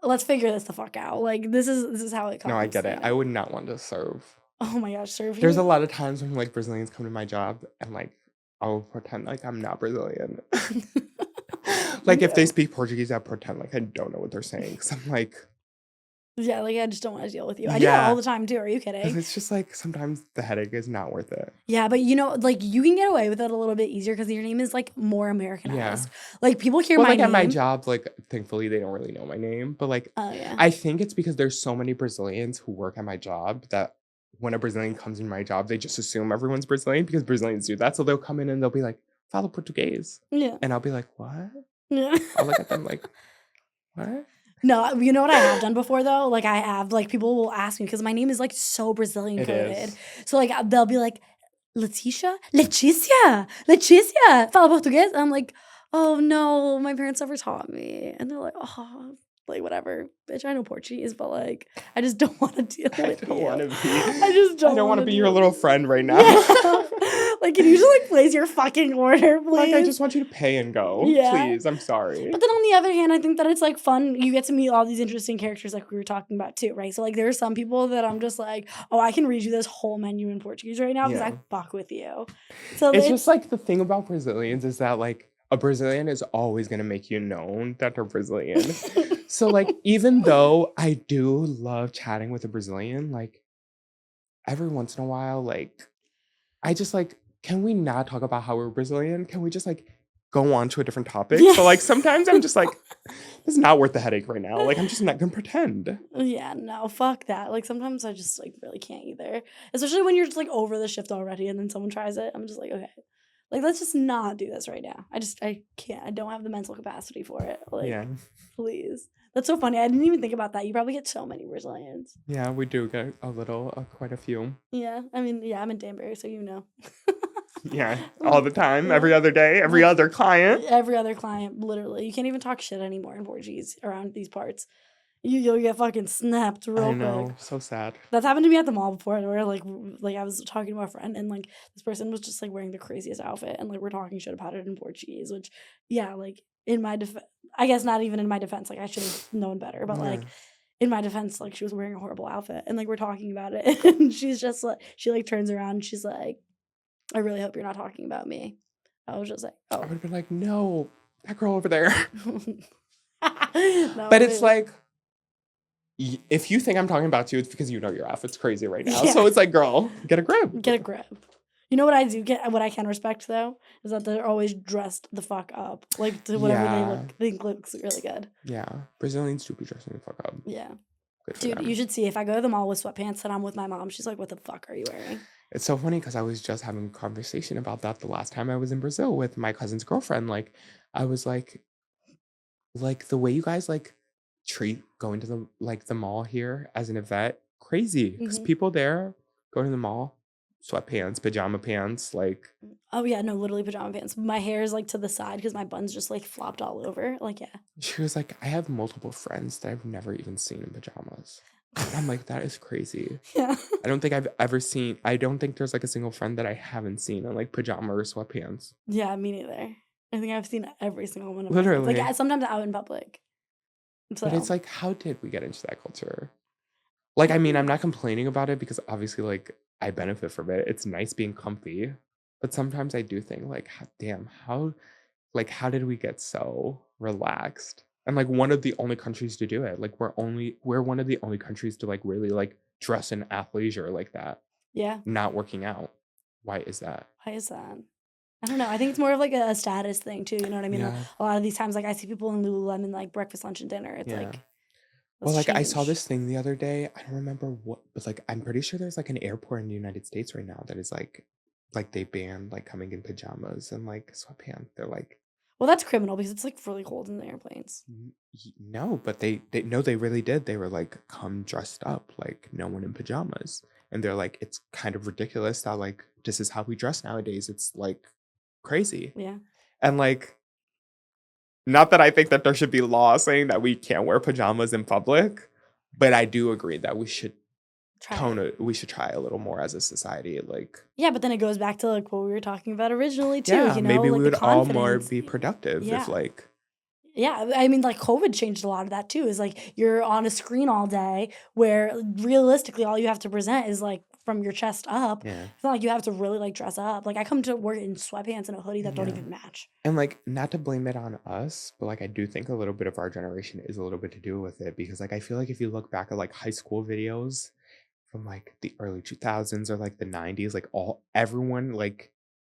let's figure this the fuck out. Like this is how it comes. No, I get you it. know? I would not want to serve. Oh my gosh, serve There's you? a lot of times when like Brazilians come to my job and like I'll pretend like I'm not Brazilian. Like if they speak Portuguese, I pretend like I don't know what they're saying because I'm like, Yeah, like I just don't want to deal with you. I do that all the time too. Are you because kidding? it's just like sometimes the headache is not worth it. Yeah, but you know, like you can get away with it a little bit easier because your name is like more Americanized. Like people hear Well, my like at my name. job, like thankfully they don't really know my name, but like Oh yeah. I think it's because there's so many Brazilians who work at my job that when a Brazilian comes in my job, they just assume everyone's Brazilian because Brazilians do that. So they'll come in and they'll be like, "Fala português," Yeah. and I'll be like, "What?" Yeah. I'll look at them like, "What?" No, you know what I have done before though? Like I have, like people will ask me because my name is like so Brazilian It coded. is. So like they'll be like, Leticia, fala português. I'm like, oh no, my parents never taught me. And they're like, oh, like whatever, bitch, I know Portuguese, but like I just don't want to deal I with don't you. want to be. I just don't want want to be your little friend right now. Yeah. Like, can you just like place your fucking order, please? Like I just want you to pay and go. Yeah. Please, I'm sorry. But then on the other hand, I think that it's like fun. You get to meet all these interesting characters like we were talking about too, right? So like there are some people that I'm just like, oh, I can read you this whole menu in Portuguese right now because I fuck with you. So It's just like the thing about Brazilians is that like a Brazilian is always gonna make you known that they're Brazilian. So like even though I do love chatting with a Brazilian, like every once in a while, like I just like, can we not talk about how we're Brazilian? Can we just like go on to a different topic? Yeah. So like sometimes I'm just like, this is not worth the headache right now. Like I'm just not gonna pretend. Yeah, no, fuck that. Like sometimes I just like really can't either. Especially when you're just like over the shift already and then someone tries it. I'm just like, okay. Like let's just not do this right now. I can't. I don't have the mental capacity for it. Like Yeah. please. That's so funny. I didn't even think about that. You probably get so many Brazilians. Yeah, we do get quite a few. Yeah. I mean, yeah, I'm in Danbury, so you know. Yeah, all the time, Yeah. every other day, every other client. Every other client, literally. You can't even talk shit anymore in Portuguese around these parts. You'll get fucking snapped real I know, quick. so sad. That's happened to me at the mall before where like I was talking to a friend and like this person was just like wearing the craziest outfit and like we're talking shit about it in Portuguese, which yeah, like in my defense, I guess not even in my defense, like I should have known better, but like in my defense, like she was wearing a horrible outfit and like we're talking about it and she's just like, she like turns around and she's like, I really hope you're not talking about me. I was just like, I oh. would have been like, no, that girl over there. No, But it's like, if you think I'm talking about you, it's because you know your outfit's crazy right now. Yeah. So it's like, girl, get a grip. Get a grip. You know what I do get? What I can respect though is that they're always dressed the fuck up, like to whatever they think looks really good. Yeah, Brazilians do be dressing the fuck up. Yeah, Good dude, them. you should see if I go to the mall with sweatpants and I'm with my mom. She's like, "What the fuck are you wearing?" It's so funny because I was just having a conversation about that the last time I was in Brazil with my cousin's girlfriend. Like, I was like the way you guys like treat going to the mall here as an event, crazy. Because people there go to the mall, sweatpants, pajama pants, like. Oh yeah, no, literally pajama pants. My hair is like to the side because my bun's just like flopped all over. Like yeah. She was like, I have multiple friends that I've never even seen in pajamas. And I'm like, that is crazy. Yeah. I don't think there's like a single friend that I haven't seen in like pajama or sweatpants. Yeah, me neither. I think I've seen every single one of Literally. my friends. Like sometimes out in public. So. But it's like, how did we get into that culture? Like, I mean, I'm not complaining about it because obviously, like, I benefit from it. It's nice being comfy. But sometimes I do think, like, damn, how did we get so relaxed? And like one of the only countries to do it. Like we're one of the only countries to like really like dress in athleisure like that. Yeah. Not working out. Why is that? I don't know. I think it's more of like a status thing too. You know what I mean? Yeah. A lot of these times, like I see people in Lululemon like breakfast, lunch, and dinner. It's like, well, like I saw change. this thing the other day. I don't remember what, but like I'm pretty sure there's like an airport in the United States right now that is like they banned like coming in pajamas and like sweatpants. They're like, well, that's criminal because it's like really cold in the airplanes. No, but they really did. They were like, come dressed up, like no one in pajamas. and they're like, it's kind of ridiculous that like this is how we dress nowadays. It's like crazy. Yeah. And like, not that I think that there should be law saying that we can't wear pajamas in public, but I do agree that we should Try it. we should try a little more as a society. Like, Yeah, but then it goes back to like what we were talking about originally too, yeah, you know, maybe we like the would all more confidence. be productive if Yeah. like, Yeah, I mean, like COVID changed a lot of that too. Is like you're on a screen all day, where realistically all you have to present is like from your chest up. yeah. It's not like you have to really like dress up. Like I come to work in sweatpants and a hoodie that don't Yeah. even match. And like, not to blame it on us, but like I do think a little bit of our generation is a little bit to do with it, because like I feel like if you look back at like high school videos from like the early 2000s or like the 90s, like everyone like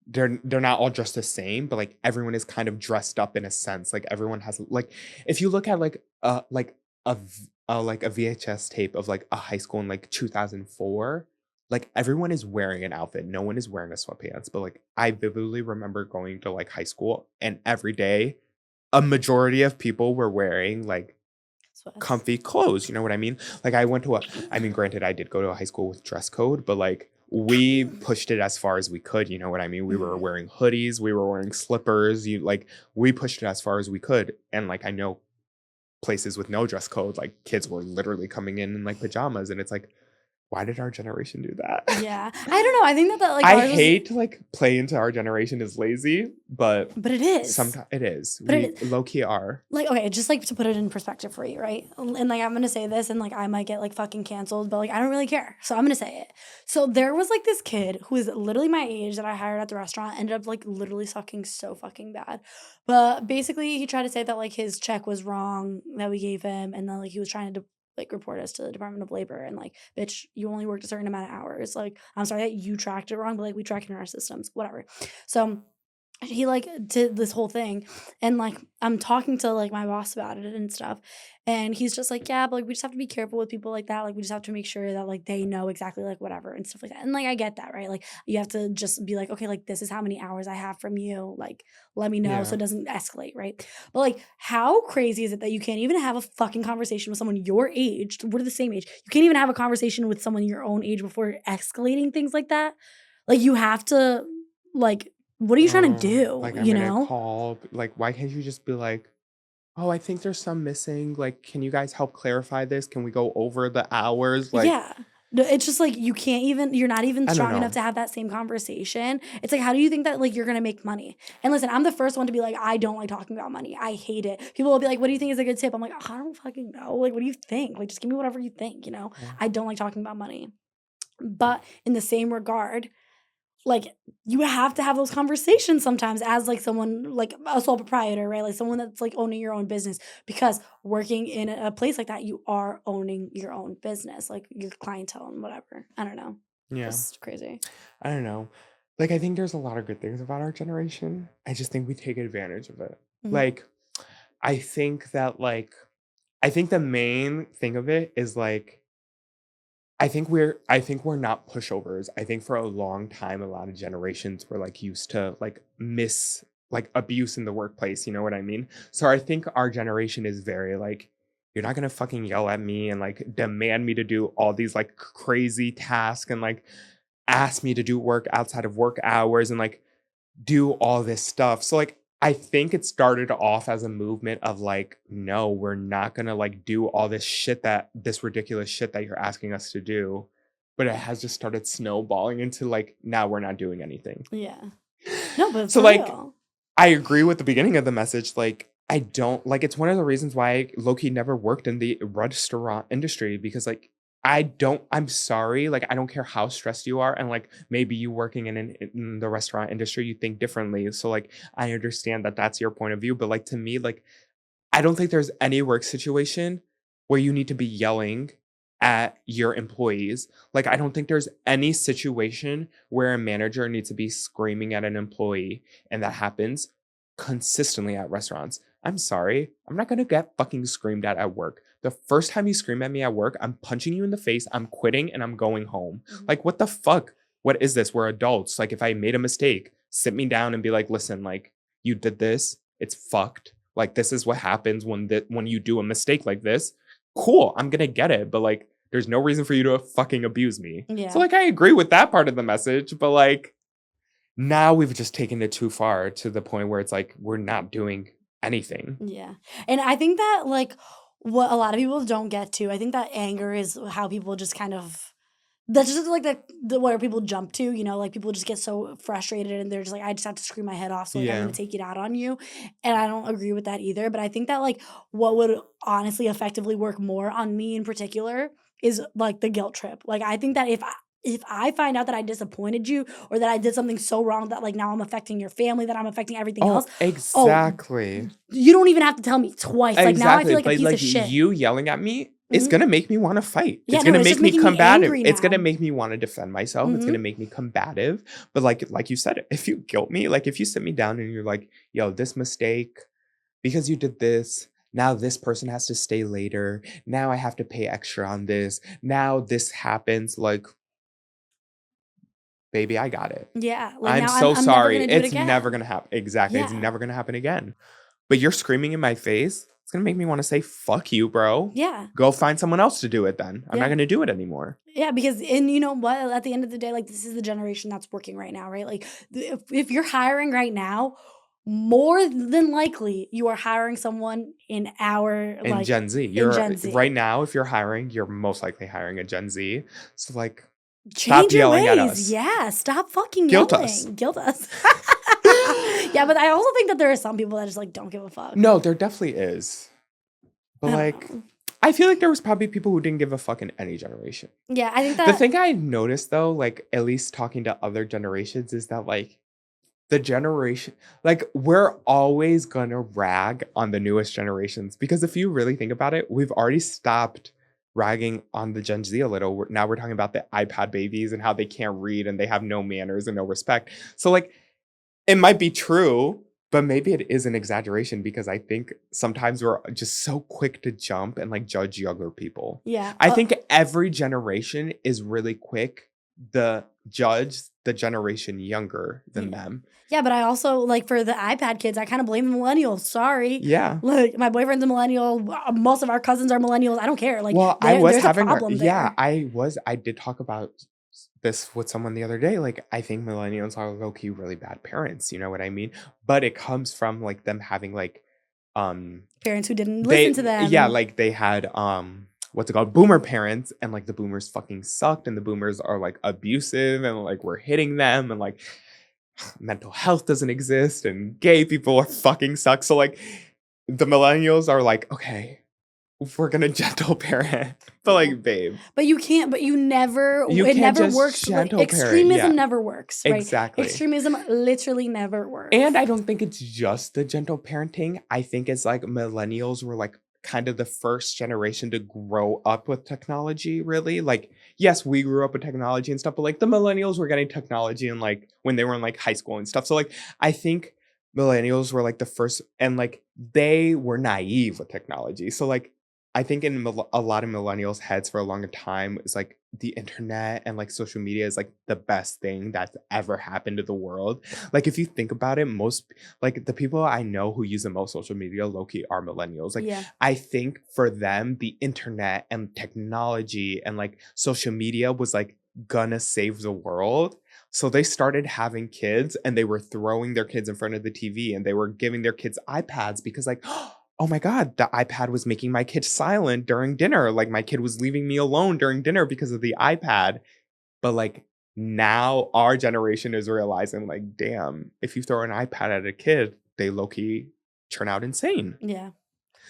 they're not all dressed the same, but like everyone is kind of dressed up in a sense. Like everyone has like, if you look at like like a VHS tape of like a high school in like 2004, like everyone is wearing an outfit. No one is wearing a sweatpants. But like I vividly remember going to like high school, and every day a majority of people were wearing like Sweats. comfy clothes. You know what I mean? Like I went to I mean, granted, I did go to a high school with dress code, but like we pushed it as far as we could. You know what I mean? We were Mhm. wearing hoodies, we were wearing slippers. We pushed it as far as we could. And like I know places with no dress code, like kids were literally coming in like pajamas, and it's like, why did our generation do that? Yeah, I don't know. I think that like I ours was, hate to like play into our generation is lazy, but but it is. sometimes it is. But We it is. low key are. Like, okay, just like to put it in perspective for you, right? And like, I'm gonna say this, and like, I might get like fucking canceled, but like, I don't really care. So I'm gonna say it. So there was like this kid who is literally my age that I hired at the restaurant, ended up like literally sucking so fucking bad. But basically, he tried to say that like his check was wrong that we gave him, and then like he was trying to like report us to the Department of Labor, and like, bitch, you only worked a certain amount of hours. Like, I'm sorry that you tracked it wrong, but like, we track it in our systems, whatever. So he like did this whole thing, and like I'm talking to like my boss about it and stuff, and he's just like, yeah, but like we just have to be careful with people like that, like we just have to make sure that like they know exactly like whatever and stuff like that. And like I get that, right? Like you have to just be like, okay, like this is how many hours I have from you, like let me know so Yeah. it doesn't escalate, right? But like how crazy is it that you can't even have a fucking conversation with someone your age, we're the same age, you can't even have a conversation with someone your own age before escalating things like that? Like you have to, like, what are you trying to do, Like I'm you gonna know? call. Like, why can't you just be like, oh, I think there's some missing. Like, can you guys help clarify this? Can we go over the hours? Like, Yeah. No, it's just like you can't even, you're not even I don't strong enough know. to have that same conversation. It's like, how do you think that like you're gonna make money? And listen, I'm the first one to be like, I don't like talking about money. I hate it. People will be like, what do you think is a good tip? I'm like, I don't fucking know. Like, what do you think? Like, just give me whatever you think, you know? Yeah. I don't like talking about money. But in the same regard, like you have to have those conversations sometimes as like someone like a sole proprietor, right? Like someone that's like owning your own business, because working in a place like that, you are owning your own business, like your clientele and whatever. I don't know. Yeah. Just crazy. I don't know. Like, I think there's a lot of good things about our generation. I just think we take advantage of it. Mhm. Like, I think that like I think the main thing of it is like I think we're not pushovers. I think for a long time a lot of generations were like used to like miss like abuse in the workplace, you know what I mean? So I think our generation is very like, you're not going to fucking yell at me and like demand me to do all these like crazy tasks and like ask me to do work outside of work hours and like do all this stuff. So like I think it started off as a movement of like, no, we're not gonna like do all this ridiculous shit that you're asking us to do. But it has just started snowballing into like now we're not doing anything. Yeah. No, but So for like real. I agree with the beginning of the message. Like I don't like it's one of the reasons why I low-key never worked in the restaurant industry, because like I'm sorry, like I don't care how stressed you are, and like maybe you working in the restaurant industry you think differently. So like I understand that that's your point of view, but like to me like I don't think there's any work situation where you need to be yelling at your employees. Like, I don't think there's any situation where a manager needs to be screaming at an employee, and that happens consistently at restaurants. I'm sorry, I'm not gonna get fucking screamed at work. The first time you scream at me at work, I'm punching you in the face, I'm quitting, and I'm going home. Mhm. Like, what the fuck? What is this? We're adults. Like, if I made a mistake, sit me down and be like, listen, like, you did this, it's fucked. Like this is what happens when you do a mistake like this. Cool, I'm gonna get it, but like there's no reason for you to fucking abuse me. Yeah. So like I agree with that part of the message, but like now we've just taken it too far to the point where it's like we're not doing anything. Yeah. And I think that like what a lot of people don't get to, I think that anger is how people just kind of that's just like the where people jump to, you know, like people just get so frustrated and they're just like, I just have to scream my head off. So like I'm Yeah. gonna take it out on you. And I don't agree with that either. But I think that like what would honestly effectively work more on me in particular is like the guilt trip. Like I think that if I find out that I disappointed you or that I did something so wrong that like now I'm affecting your family, that I'm affecting everything else. Oh, Oh, exactly. you don't even have to tell me twice. Like now I feel Exactly. like a But piece like of shit. you yelling at me is Mhm. gonna make me want to fight. Yeah, It's no, gonna it's make just me making me combative. angry It's gonna now. make me want to defend myself. It's Mhm. gonna make me combative. But like you said, if you guilt me, like if you sit me down and you're like, yo, this mistake, because you did this, now this person has to stay later. Now I have to pay extra on this. Now this happens. Like, baby, I got it. Yeah, like I'm now so I'm never sorry. gonna do it It's never again. gonna happen. Exactly. It's Yeah. never gonna happen again. But you're screaming in my face. It's gonna make me want to say, fuck you, bro. Yeah. Go find someone else to do it then. I'm not Yeah. gonna do it anymore. Yeah, because and you know what? At the end of the day, like this is the generation that's working right now, right? Like if you're hiring right now, more than likely you are hiring someone in our And like Gen Z. in You're Gen Z. right now, if you're hiring, you're most likely hiring a Gen Z. So like stop Change your yelling at ways. us. Yeah. Stop fucking Guilt us. yelling. Guilt us. Yeah, but I also think that there are some people that just like don't give a fuck. No, there definitely is. But I don't like know. I feel like there was probably people who didn't give a fuck in any generation. Yeah, I think The that thing I noticed though, like at least talking to other generations, is that like the generation, like we're always gonna rag on the newest generations, because if you really think about it, we've already stopped ragging on the Gen Z a little. Now we're talking about the iPad babies and how they can't read and they have no manners and no respect. So like it might be true, but maybe it is an exaggeration, because I think sometimes we're just so quick to jump and like judge younger people. yeah. I think every generation is really quick to judge the generation younger than Yeah. them. Yeah, but I also like for the iPad kids, I kind of blame the millennials. Sorry. Yeah. Look, my boyfriend's a millennial. Most of our cousins are millennials. I don't care. Like, Well, I was there's a having, problem there. I did talk about this with someone the other day. Like, I think millennials are low key really bad parents. You know what I mean? But it comes from like them having like, Parents who didn't listen to yeah, them. like they had, what's it called? Boomer parents, and like the boomers fucking sucked, and the boomers are like abusive, and like we're hitting them, and like mental health doesn't exist, and gay people are fucking suck. So like the millennials are like, okay, we're gonna gentle parent. But Yeah. like, babe, But you can't, but you never, you it can't never just works. Like, gentle parent. extremism Yeah, never works, right? exactly. Extremism literally never works. And I don't think it's just the gentle parenting. I think it's like millennials were like kind of the first generation to grow up with technology, really. Like, yes, we grew up with technology and stuff, but like the millennials were getting technology and like when they were in like high school and stuff. So like I think millennials were like the first, and like they were naive with technology. So like I think in a lot of millennials' heads for a longer time, it's like the internet and like social media is like the best thing that's ever happened to the world. Like if you think about it, most like the people I know who use the most social media low-key are millennials. Like yeah. I think for them, the internet and technology and like social media was like gonna save the world. So they started having kids and they were throwing their kids in front of the TV and they were giving their kids iPads because like, oh my God, the iPad was making my kid silent during dinner. Like my kid was leaving me alone during dinner because of the iPad. But like now our generation is realizing like, damn, if you throw an iPad at a kid, they low-key turn out insane. Yeah.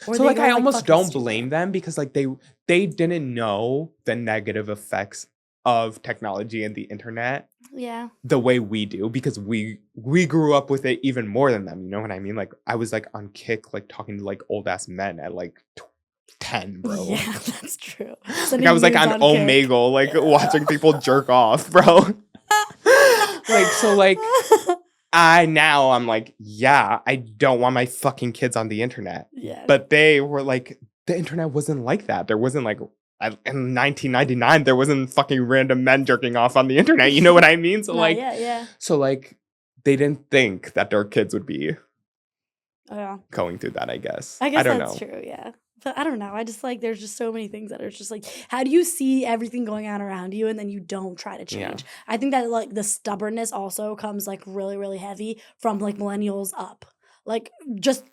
Or So they like go I like almost fucking don't stupid. blame them, because like they didn't know the negative effects of technology and the internet Yeah. the way we do, because we grew up with it even more than them. You know what I mean? Like I was like on Kick, like talking to like old ass men at like 10, bro. Yeah, that's true. Like I was like on Omegle, like watching people jerk off, bro. Like so like I'm like, yeah, I don't want my fucking kids on the internet. Yeah. But they were like, the internet wasn't like that. There wasn't like in 1999, there wasn't fucking random men jerking off on the internet. You know what I mean? So No, like, yeah. so like, they didn't think that their kids would be Oh, yeah. going through that. I guess. I guess don't that's know. true. Yeah. But I don't know. I just like there's just so many things that are just like, how do you see everything going on around you and then you don't try to Yeah. change? I think that like the stubbornness also comes like really, really heavy from like millennials up. Like just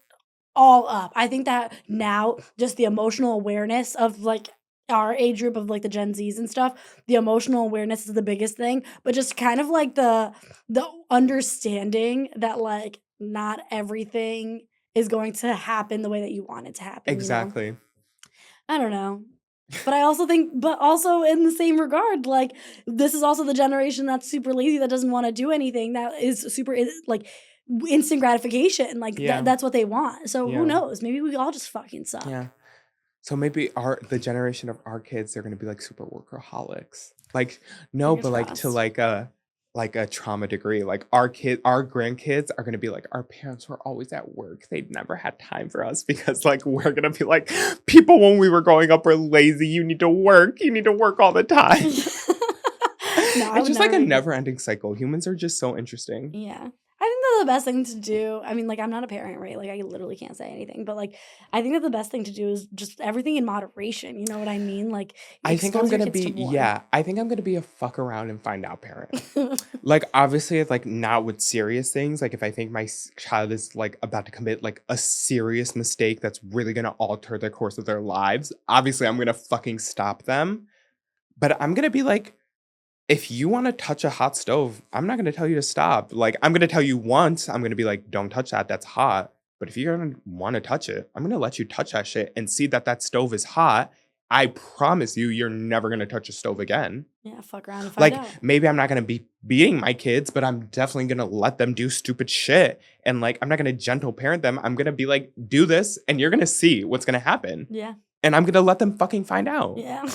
all up. I think that now just the emotional awareness of like our age group of like the Gen Zs and stuff, the emotional awareness is the biggest thing, but just kind of like the understanding that like not everything is going to happen the way that you want it to happen, you know? Exactly. I don't know. But I also think, but also in the same regard, like this is also the generation that's super lazy that doesn't want to do anything. That is super like instant gratification. Like Yeah. that's what they want. So who Yeah. knows? Maybe we all just fucking suck. Yeah. So maybe the generation of our kids, they're gonna be like super workaholics. Like, no, Fingers but like to crossed. like a trauma degree. Like our grandkids are gonna be like, our parents were always at work. They never had time for us because like we're gonna be like, people when we were growing up were lazy. You need to work. You need to work all the time. No, I It's would just like never a be. never-ending cycle. Humans are just so interesting. Yeah. I think that the best thing to do, I mean, like, I'm not a parent, right? Like, I literally can't say anything, but like, I think that the best thing to do is just everything in moderation. You know what I mean? Like, I think I'm expose your gonna kids to be, more. yeah, I think I'm gonna be a fuck around and find out parent. Like, obviously, like, not with serious things. Like, if I think my child is, like, about to commit, like, a serious mistake that's really gonna alter the course of their lives, obviously, I'm gonna fucking stop them. But I'm gonna be like, if you wanna touch a hot stove, I'm not gonna tell you to stop. Like, I'm gonna tell you once, I'm gonna be like, don't touch that, that's hot. But if you're gonna wanna touch it, I'm gonna let you touch that shit and see that that stove is hot. I promise you, you're never gonna touch a stove again. Yeah, fuck around and find Like, out. maybe I'm not gonna be beating my kids, but I'm definitely gonna let them do stupid shit. And like, I'm not gonna gentle parent them. I'm gonna be like, do this, and you're gonna see what's gonna happen. Yeah. And I'm gonna let them fucking find out. Yeah.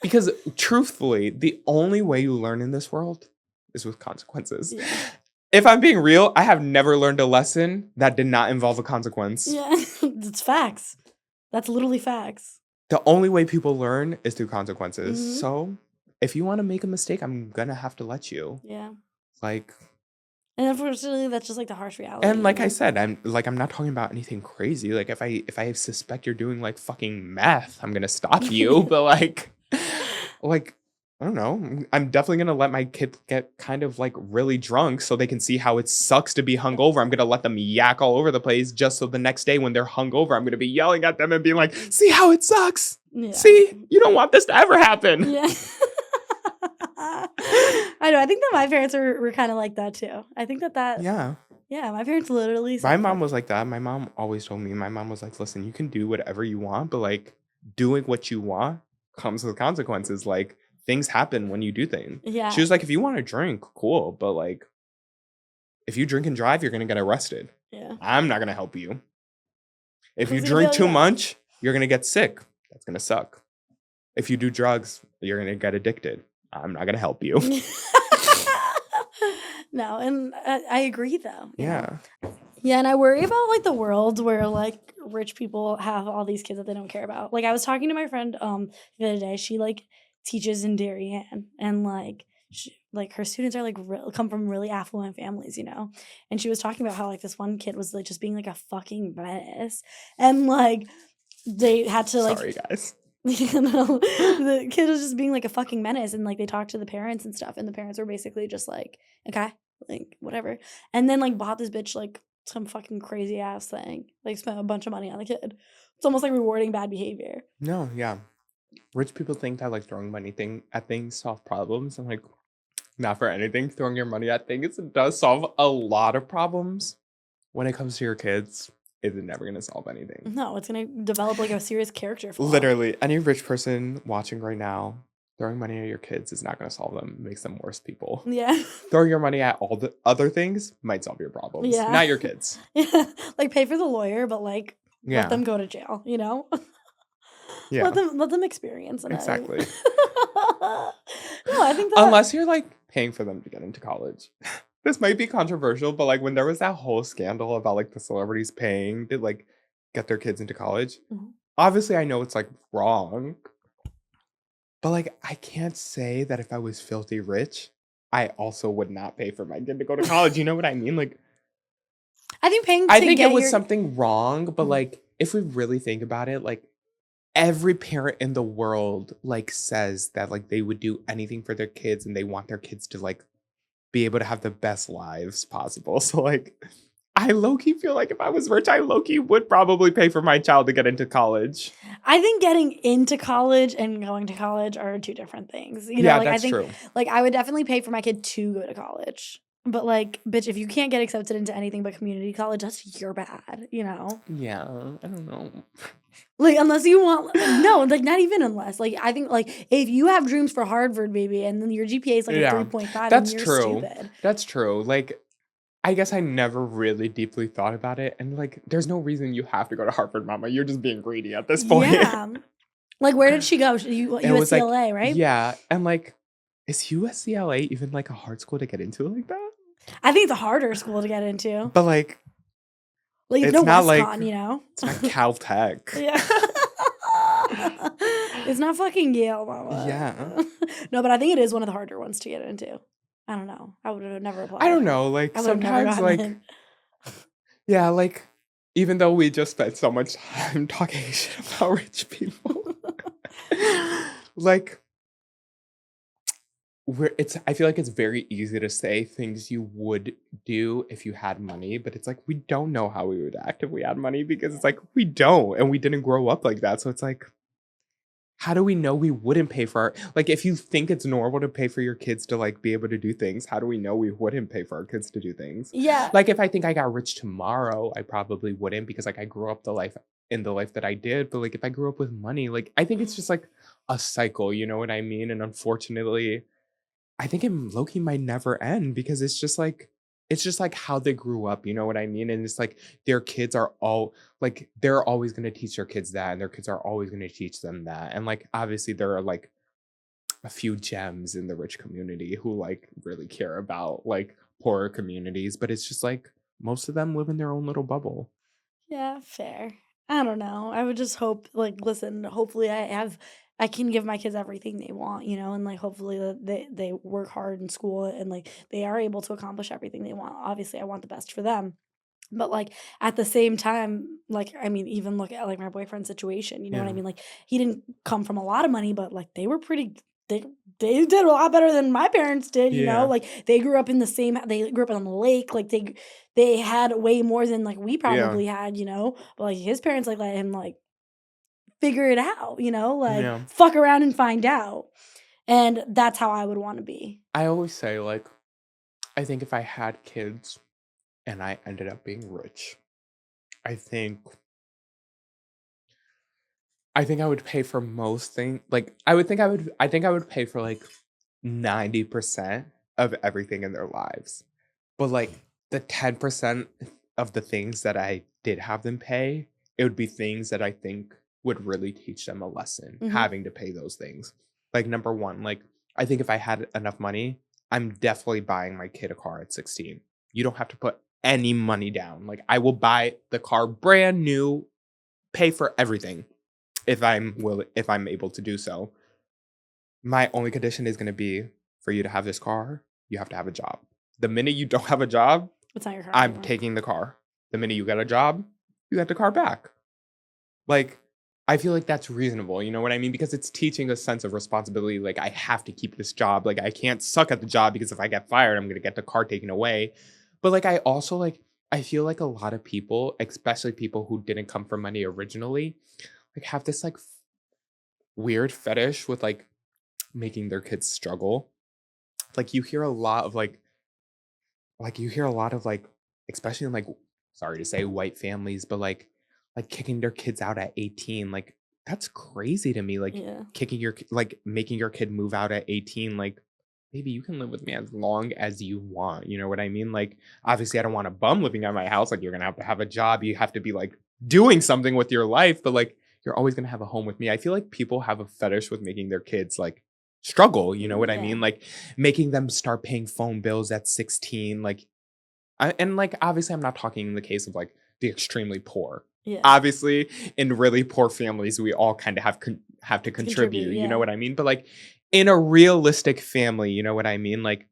Because truthfully, the only way you learn in this world is with consequences. Yeah. If I'm being real, I have never learned a lesson that did not involve a consequence. Yeah. It's facts. That's literally facts. The only way people learn is through consequences. Mhm. So if you want to make a mistake, I'm gonna have to let you. Yeah. Like, And unfortunately, that's just like the harsh reality. and You like I know? said, I'm not talking about anything crazy. Like if I suspect you're doing like fucking meth, I'm gonna stop you. But like I don't know. I'm definitely gonna let my kid get kind of like really drunk so they can see how it sucks to be hungover. I'm gonna let them yak all over the place just so the next day when they're hungover, I'm gonna be yelling at them and being like, "See how it sucks? Yeah. See, you don't want this to ever happen." Yeah. I know. I think that my parents were kind of like that too. I think that Yeah. yeah, my parents literally My said mom fuck. was like that. My mom always told me, my mom was like, listen, you can do whatever you want, but like doing what you want comes with consequences. Like things happen when you do things. She Yeah. was like, if you want to drink, cool. But like, if you drink and drive, you're going to get arrested. Yeah. I'm not going to help you. If you Who's gonna drink bail too you out? much, you're going to get sick. That's going to suck. If you do drugs, you're going to get addicted. I'm not going to help you. No, and I agree though. You know? Yeah. Yeah, and I worry about like the world where like rich people have all these kids that they don't care about. Like I was talking to my friend the other day. She like teaches in Darien, and like her students are like come from really affluent families, you know. And she was talking about how like this one kid was like just being like a fucking menace, and like they had to like Sorry, guys. you know, the kid was just being like a fucking menace, and like they talked to the parents and stuff, and the parents were basically just like, okay, like whatever, and then like bought this bitch like some fucking crazy ass thing, like spent a bunch of money on the kid. It's almost like rewarding bad behavior. No, yeah. Rich people think that like throwing money at things solve problems. I'm like, not for anything. Throwing your money at things does solve a lot of problems. When it comes to your kids, it's never gonna solve anything. No, it's gonna develop like a serious character flaw. Literally, any rich person watching right now, throwing money at your kids is not gonna solve them. It makes them worse people. Yeah. Throwing your money at all the other things might solve your problems. Yeah. Not your kids. Yeah. Like pay for the lawyer, but like Yeah. let them go to jail, you know? Yeah. Let them experience it. Exactly. No, I think that Unless you're like paying for them to get into college. This might be controversial, but like when there was that whole scandal about like the celebrities paying to like get their kids into college, Mhm. obviously I know it's like wrong, but like I can't say that if I was filthy rich, I also would not pay for my kid to go to college. You know what I mean? Like I think paying I to think get it was your something wrong, but Mhm. like if we really think about it, like every parent in the world like says that like they would do anything for their kids and they want their kids to like be able to have the best lives possible. So like I low-key feel like if I was rich, I low-key would probably pay for my child to get into college. I think getting into college and going to college are two different things. Yeah, Like I that's think true. like I would definitely pay for my kid to go to college. But like, bitch, if you can't get accepted into anything but community college, that's your bad, Yeah, I don't know. Like unless you want no, like not even unless. Like I think like if you have dreams for Harvard, baby, and then your GPA is like a Yeah, 3.5 and that's you're true. stupid. That's true. Like I guess I never really deeply thought about it. And like there's no reason you have to go to Harvard, mama. You're just being greedy at this point. Yeah. Like where did she go? It was like, USCLA, right? yeah. And like, is USCLA even like a hard school to get into like that? I think it's a harder school to get into. But like, Like it's it's no not like, WestCon, it's not Caltech. Yeah. It's not fucking Yale, mama. Yeah. No, but I think it is one of the harder ones to get into. I don't know. I would have never applied. I don't know. Like I would have never sometimes gotten like, in. yeah, like even though we just spent so much time talking shit about rich people, like I feel like it's very easy to say things you would do if you had money, but it's like we don't know how we would act if we had money because it's like we don't and we didn't grow up like that. So it's like how do we know we wouldn't pay for our like if you think it's normal to pay for your kids to like be able to do things, how do we know we wouldn't pay for our kids to do things? Yeah. Like if I think I got rich tomorrow, I probably wouldn't because like I grew up the life that I did. But like if I grew up with money, like I think it's just like a cycle, you know what I mean? And unfortunately, I think it low-key might never end because it's just like how they grew up, you know what I mean? And it's like their kids are all like they're always gonna teach their kids that, and their kids are always gonna teach them that. And like obviously there are like a few gems in the rich community who like really care about like poorer communities, but it's just like most of them live in their own little bubble. Yeah, fair. I don't know. I would just hope, like, listen, hopefully I can give my kids everything they want, and like hopefully that they work hard in school and like they are able to accomplish everything they want. Obviously, I want the best for them. But, like, at the same time, like, I mean, even look at, like, my boyfriend's situation, you know what I Yeah. mean? Like, he didn't come from a lot of money, but, like, they were pretty they they did a lot better than my parents did. Yeah. Like, they grew up in the same they grew up on the lake, like, they had way more than, like, we Yeah. probably had. But, like, his parents, like, let him, like, figure it out, like, Yeah. fuck around and find out. And that's how I would wanna be. I always say like I think if I had kids and I ended up being rich, I think I would pay for most things. Like I think I would pay for like 90% of everything in their lives. But like the 10% of the things that I did have them pay, it would be things that I think would really teach them a lesson Mhm. having to pay those things. Like number 1, like I think if I had enough money, I'm definitely buying my kid a car at 16. You don't have to put any money down. Like I will buy the car brand new, pay for everything if I'm able to do so. My only condition is going to be for you to have this car, you have to have a job. The minute you don't have a job, It's not your car I'm anymore. taking the car. The minute you get a job, you get the car back. Like I feel like that's reasonable, you know what I mean? Because it's teaching a sense of responsibility. Like I have to keep this job. Like I can't suck at the job because if I get fired, I'm going to get the car taken away. But like I also like I feel like a lot of people, especially people who didn't come from money originally, like have this like weird fetish with like making their kids struggle. Like you hear a lot of you hear a lot of like especially in like sorry to say white families, but like kicking their kids out at 18. Like that's crazy to me. Like Yeah. like making your kid move out at 18. Like maybe you can live with me as long as you want. You know what I mean? Like obviously I don't want a bum living at my house. Like you're gonna have to have a job. You have to be like doing something with your life, but like you're always gonna have a home with me. I feel like people have a fetish with making their kids like struggle, you know what I Yeah. mean? Like making them start paying phone bills at 16. Like and like obviously I'm not talking in the case of like the extremely poor. Yeah. Obviously, in really poor families, we all kind of have to Contribute, contribute. You know yeah. what I mean? But like in a realistic family, you know what I mean? Like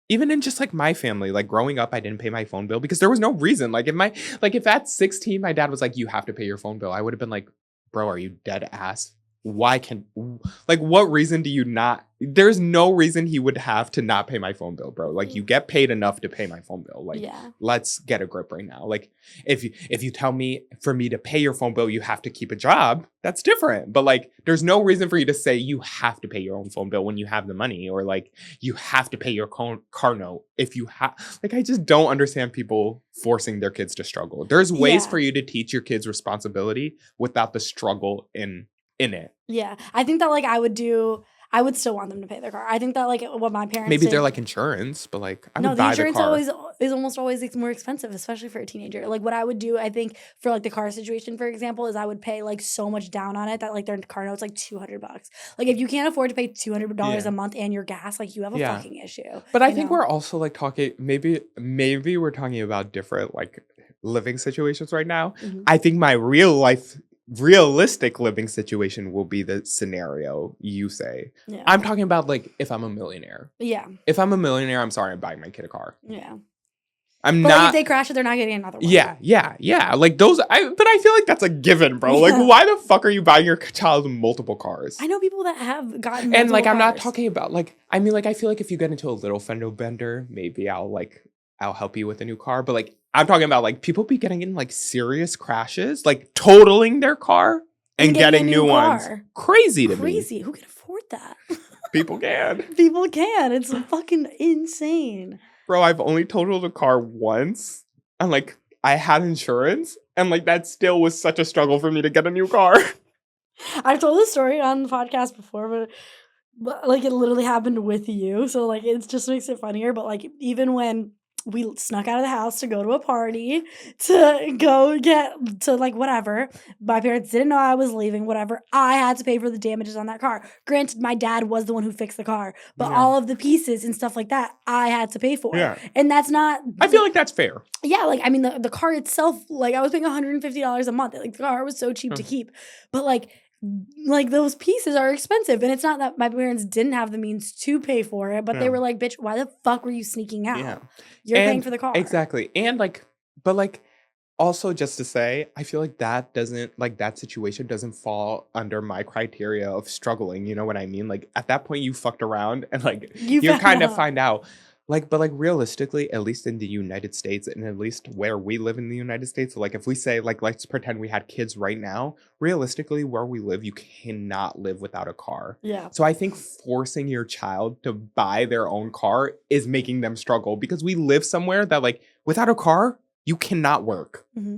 even in just like my family, like growing up, I didn't pay my phone bill because there was no reason. If at 16 my dad was like, you have to pay your phone bill, I would have been like, bro, are you dead ass? What reason do you not? There's no reason he would have to not pay my phone bill, bro. Like, you get paid enough to pay my phone bill. Like, Yeah. let's get a grip right now. Like, if you tell me for me to pay your phone bill, you have to keep a job, that's different. But like, there's no reason for you to say you have to pay your own phone bill when you have the money, or like you have to pay your car note if you have. Like, I just don't understand people forcing their kids to struggle. There's ways for you to teach your kids responsibility without the struggle in it. Yeah. I think that like I would still want them to pay their car. I think that like what my parents Maybe did, they're like insurance, but like I would the buy insurance the car. is almost always more expensive, especially for a teenager. Like what I would do, I think for like the car situation, for example, is I would pay like so much down on it that like their car note's like $200. Like if you can't afford to pay $200 a month and your gas, like you have a fucking issue. But I think we're also like talking, maybe we're talking about different like living situations right now. Mhm. I think my realistic living situation will be the scenario you say. Yeah. I'm talking about like if I'm a millionaire. Yeah. If I'm a millionaire, I'm sorry, I'm buying my kid a car. Yeah. But like if they crash it, they're not getting another one. Yeah. Like those, but I feel like that's a given, bro. Like, why the fuck are you buying your child multiple cars? I know people that have gotten and like, I'm not cars. talking about like, I mean, like, I feel like if you get into a little fender bender, maybe I'll help you with a new car. But like, I'm talking about like people be getting in like serious crashes, like totaling their car and getting new ones. Crazy to me. Crazy. Who can afford that? People can. People can. It's fucking insane. Bro, I've only totaled a car once, and like I had insurance, and like that still was such a struggle for me to get a new car. I've told this story on the podcast before, but like it literally happened with you, so like it just makes it funnier. But like even when we snuck out of the house to go to a party, to go get to like whatever, my parents didn't know I was leaving, whatever, I had to pay for the damages on that car. Granted, my dad was the one who fixed the car, but all of the pieces and stuff like that, I had to pay for. Yeah. And that's not... I feel like that's fair. Yeah, like, I mean, the car itself, like, I was paying $150 a month. Like, the car was so cheap to keep. But, like, those pieces are expensive, and it's not that my parents didn't have the means to pay for it, but they were like, bitch, why the fuck were you sneaking out? You're paying for the car. Exactly. And like, but like, also just to say, I feel like that situation doesn't fall under my criteria of struggling. You know what I mean? Like at that point you fucked around and like you kind of find out. Like, but like realistically, at least in the United States and at least where we live in the United States, like if we say like, let's pretend we had kids right now, realistically where we live, you cannot live without a car. Yeah. So I think forcing your child to buy their own car is making them struggle because we live somewhere that like without a car, you cannot work. Mm-hmm.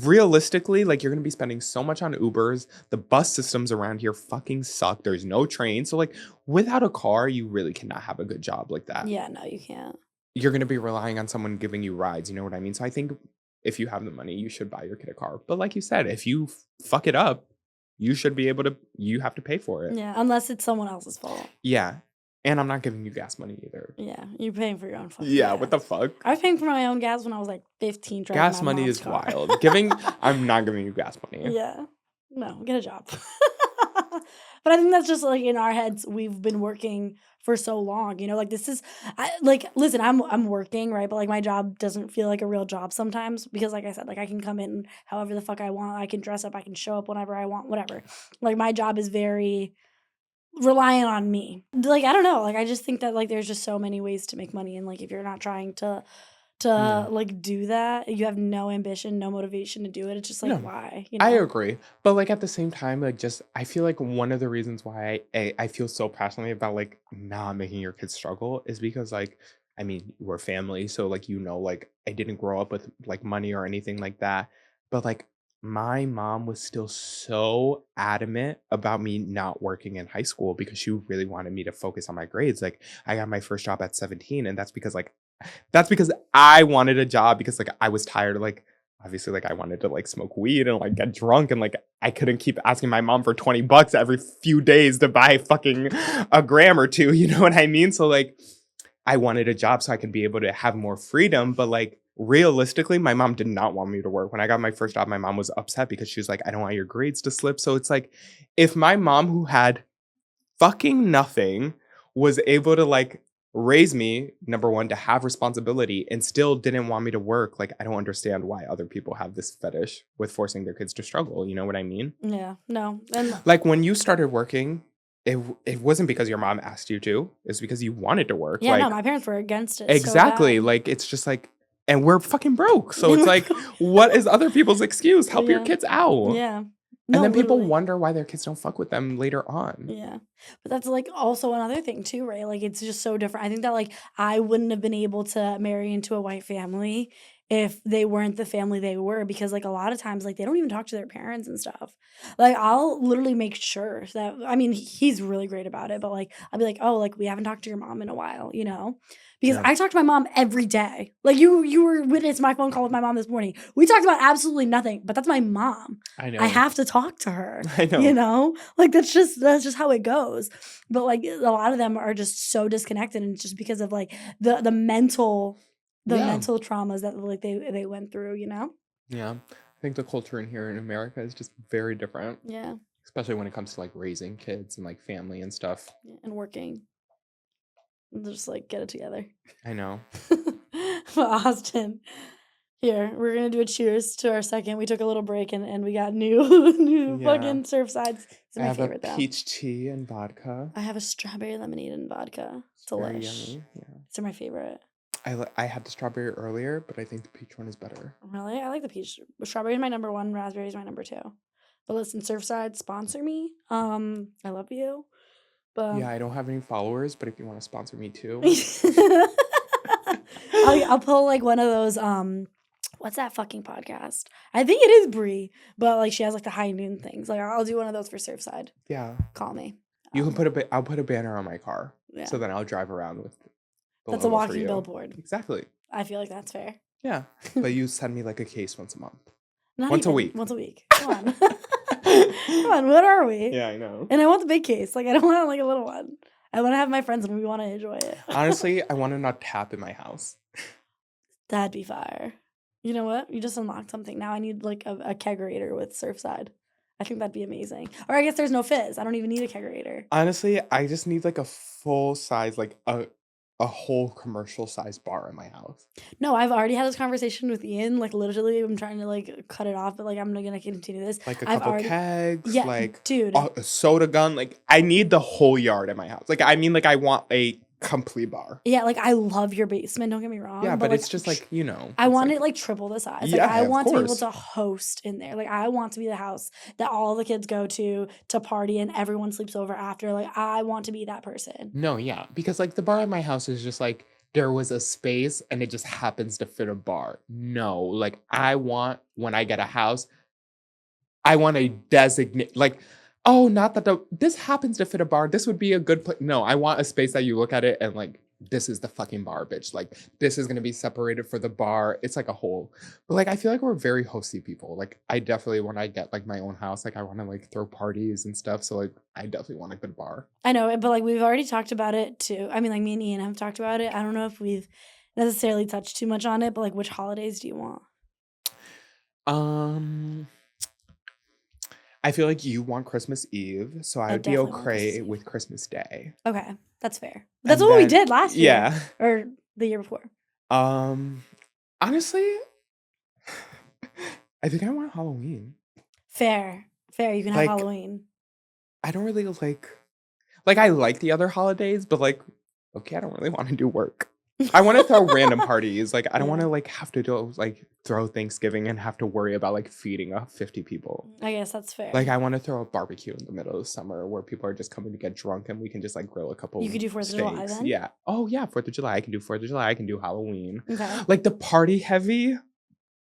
Realistically, like you're going to be spending so much on Ubers. The bus systems around here fucking suck. There's no train. So like without a car, you really cannot have a good job like that. Yeah, no, you can't. You're going to be relying on someone giving you rides. You know what I mean? So I think if you have the money, you should buy your kid a car. But like you said, if you fuck it up, you have to pay for it. Yeah, unless it's someone else's fault. Yeah. And I'm not giving you gas money either. Yeah, you're paying for your own fucking gas. What the fuck? I was paying for my own gas when I was like 15. Gas money is wild. I'm not giving you gas money. Yeah. No, get a job. But I think that's just like in our heads, we've been working for so long, you know, like listen, I'm working, right? But like my job doesn't feel like a real job sometimes because like I said, like I can come in however the fuck I want. I can dress up, I can show up whenever I want, whatever. Like my job is very reliant on me. Like, I don't know. Like, I just think that, like, there's just so many ways to make money. And, like, if you're not trying to like, do that, you have no ambition, no motivation to do it. It's just, like, why? You know? I agree. But, like, at the same time, like, just, I feel like one of the reasons why I feel so passionately about, like, not making your kids struggle is because, like, I mean, we're family. So, like, you know, like, I didn't grow up with, like, money or anything like that. But, like, my mom was still so adamant about me not working in high school because she really wanted me to focus on my grades. Like I got my first job at 17 and that's because I wanted a job because like I was tired of like obviously like I wanted to like smoke weed and like get drunk and like I couldn't keep asking my mom for $20 every few days to buy fucking a gram or two, you know what I mean? So like I wanted a job so I could be able to have more freedom, but like realistically, my mom did not want me to work. When I got my first job, my mom was upset because she was like, I don't want your grades to slip. So it's like, if my mom, who had fucking nothing, was able to like raise me, number one, to have responsibility and still didn't want me to work. Like, I don't understand why other people have this fetish with forcing their kids to struggle. You know what I mean? Yeah, no. And Like when you started working, it wasn't because your mom asked you to. It's because you wanted to work. yeah, no, Like my parents were against it so exactly. bad. Like it's just like, and we're fucking broke. So it's like, what is other people's excuse? Help your Yeah. kids out. Yeah. And No, then people literally. wonder why their kids don't fuck with them later on. Yeah. But that's like also another thing too, right? Like it's just so different. I think that like I wouldn't have been able to marry into a white family if they weren't the family they were, because like a lot of times like they don't even talk to their parents and stuff. Like I'll literally make sure that, I mean, he's really great about it, but like I'll be like, "Oh, like we haven't talked to your mom in a while," you know? Because Yeah. I talk to my mom every day. Like you were witness my phone call with my mom this morning. We talked about absolutely nothing, but that's my mom. I know. I have to talk to her. I know. You know? Like that's just how it goes. But like a lot of them are just so disconnected, and it's just because of like the mental Yeah. mental traumas that like they went through, you know? Yeah. I think the culture in here in America is just very different, Yeah. especially when it comes to like raising kids and like family and stuff. And working. Just like get it together. I know. But Austin, here, we're gonna do a cheers to our second. We took a little break and we got new Yeah. fucking Surfsides. It's I my have favorite a though. peach tea and vodka. I have a strawberry lemonade and vodka. It's very Delish. yummy. Yeah. These are my favorite. I had the strawberry earlier, but I think the peach one is better. Really? I like the peach. Strawberry is my number one. Raspberry is my number two. But listen, Surfside, sponsor me. I love you. But Yeah, I don't have any followers, but if you want to sponsor me too. I'll pull like one of those. What's that fucking podcast? I think it is Brie, but like she has like the high noon things. Like I'll do one of those for Surfside. Yeah. Call me. You can I'll put a banner on my car. Yeah. So then I'll drive around with the That's a logo for walking you. billboard. Exactly. I feel like that's fair. Yeah. But you send me like a case once a month. Not Once a even. week. Once a week. Come on. Come on, what are we? Yeah, I know. And I want the big case. Like I don't want like a little one. I want to have my friends and we want to enjoy it. Honestly, I want to not tap in my house. That'd be fire. You know what? You just unlocked something. Now I need like a kegerator with Surfside. I think that'd be amazing. Or I guess there's no fizz. I don't even need a kegerator. Honestly, I just need like a full size, like a whole commercial size bar in my house. No, I've already had this conversation with Ian. Like literally, I'm trying to like cut it off, but like I'm gonna continue this. Like a I've couple already, kegs, yeah, like dude. a soda gun. Like I need the whole yard in my house. Like I mean, like I want a complete bar. Yeah, like I love your basement. Don't get me wrong. Yeah, but like, it's just like, you know. I want like, it like triple the size. Like Yeah, I of want to be able course. to host in there. Like I want to be the house that all the kids go to party and everyone sleeps over after. Like I want to be that person. No, yeah, because like the bar in my house is just like there was a space and it just happens to fit a bar. No, like I want when I get a house, I want a designate like, oh, not that this happens to fit a bar. This would be a good place. No, I want a space that you look at it and like this is the fucking bar, bitch. Like this is gonna be separated for the bar. It's like a whole. But like I feel like we're very hosty people. Like I definitely when I get like my own house, like I want to like throw parties and stuff. So like I definitely want a good bar. I know, but like we've already talked about it too. I mean, like me and Ian have talked about it. I don't know if we've necessarily touched too much on it, but like which holidays do you want? I feel like you want Christmas Eve, so I would be definitely want Christmas okay Eve. with Christmas Day. Okay, that's fair. That's And what we then- did last year. Yeah. Or the year before. Honestly, I think I want Halloween. Fair. You can have Like- Halloween. I don't really like I like the other holidays, but like, okay, I don't really want to do work. I want to throw random parties. Like I don't want to like have to do like throw Thanksgiving and have to worry about like feeding 50 people. I guess that's fair. Like I want to throw a barbecue in the middle of summer where people are just coming to get drunk and we can just like grill a couple. You could do 4th of July steaks. then? Yeah. Oh yeah, 4th of July. I can do 4th of July. I can do Halloween. Okay. Like the party heavy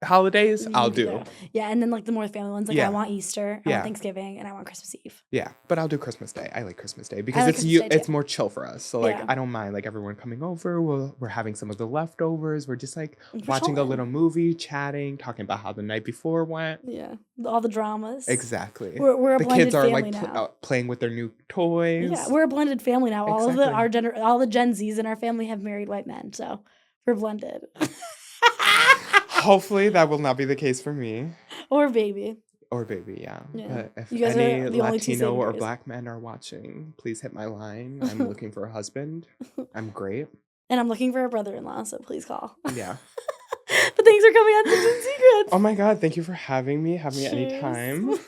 holidays, You I'll can do do. that. Yeah, and then like the more family ones, like Yeah. I want Easter, I Yeah. want Thanksgiving, and I want Christmas Eve. Yeah, but I'll do Christmas Day. I like Christmas Day because like it's Christmas Day it's too. more chill for us. So like Yeah. I don't mind like everyone coming over. We're having some of the leftovers. We're just like We're watching a chilling. little movie, chatting, talking about how the night before went. Yeah, all the dramas. Exactly. We're a The blended kids are family like now. playing with their new toys. Yeah, we're a blended family now. All Exactly. of all the Gen Zs in our family have married white men, so we're blended. Hopefully that will not be the case for me. Or baby. Or baby, yeah. Yeah. But if You guys any are the only two Latino saving or grace. Black men are watching, please hit my line. I'm looking for a husband. I'm great. And I'm looking for a brother-in-law, so please call. Yeah. But thanks for coming on Tips and Secrets. Oh my God, thank you for having me. Have me Cheers. anytime.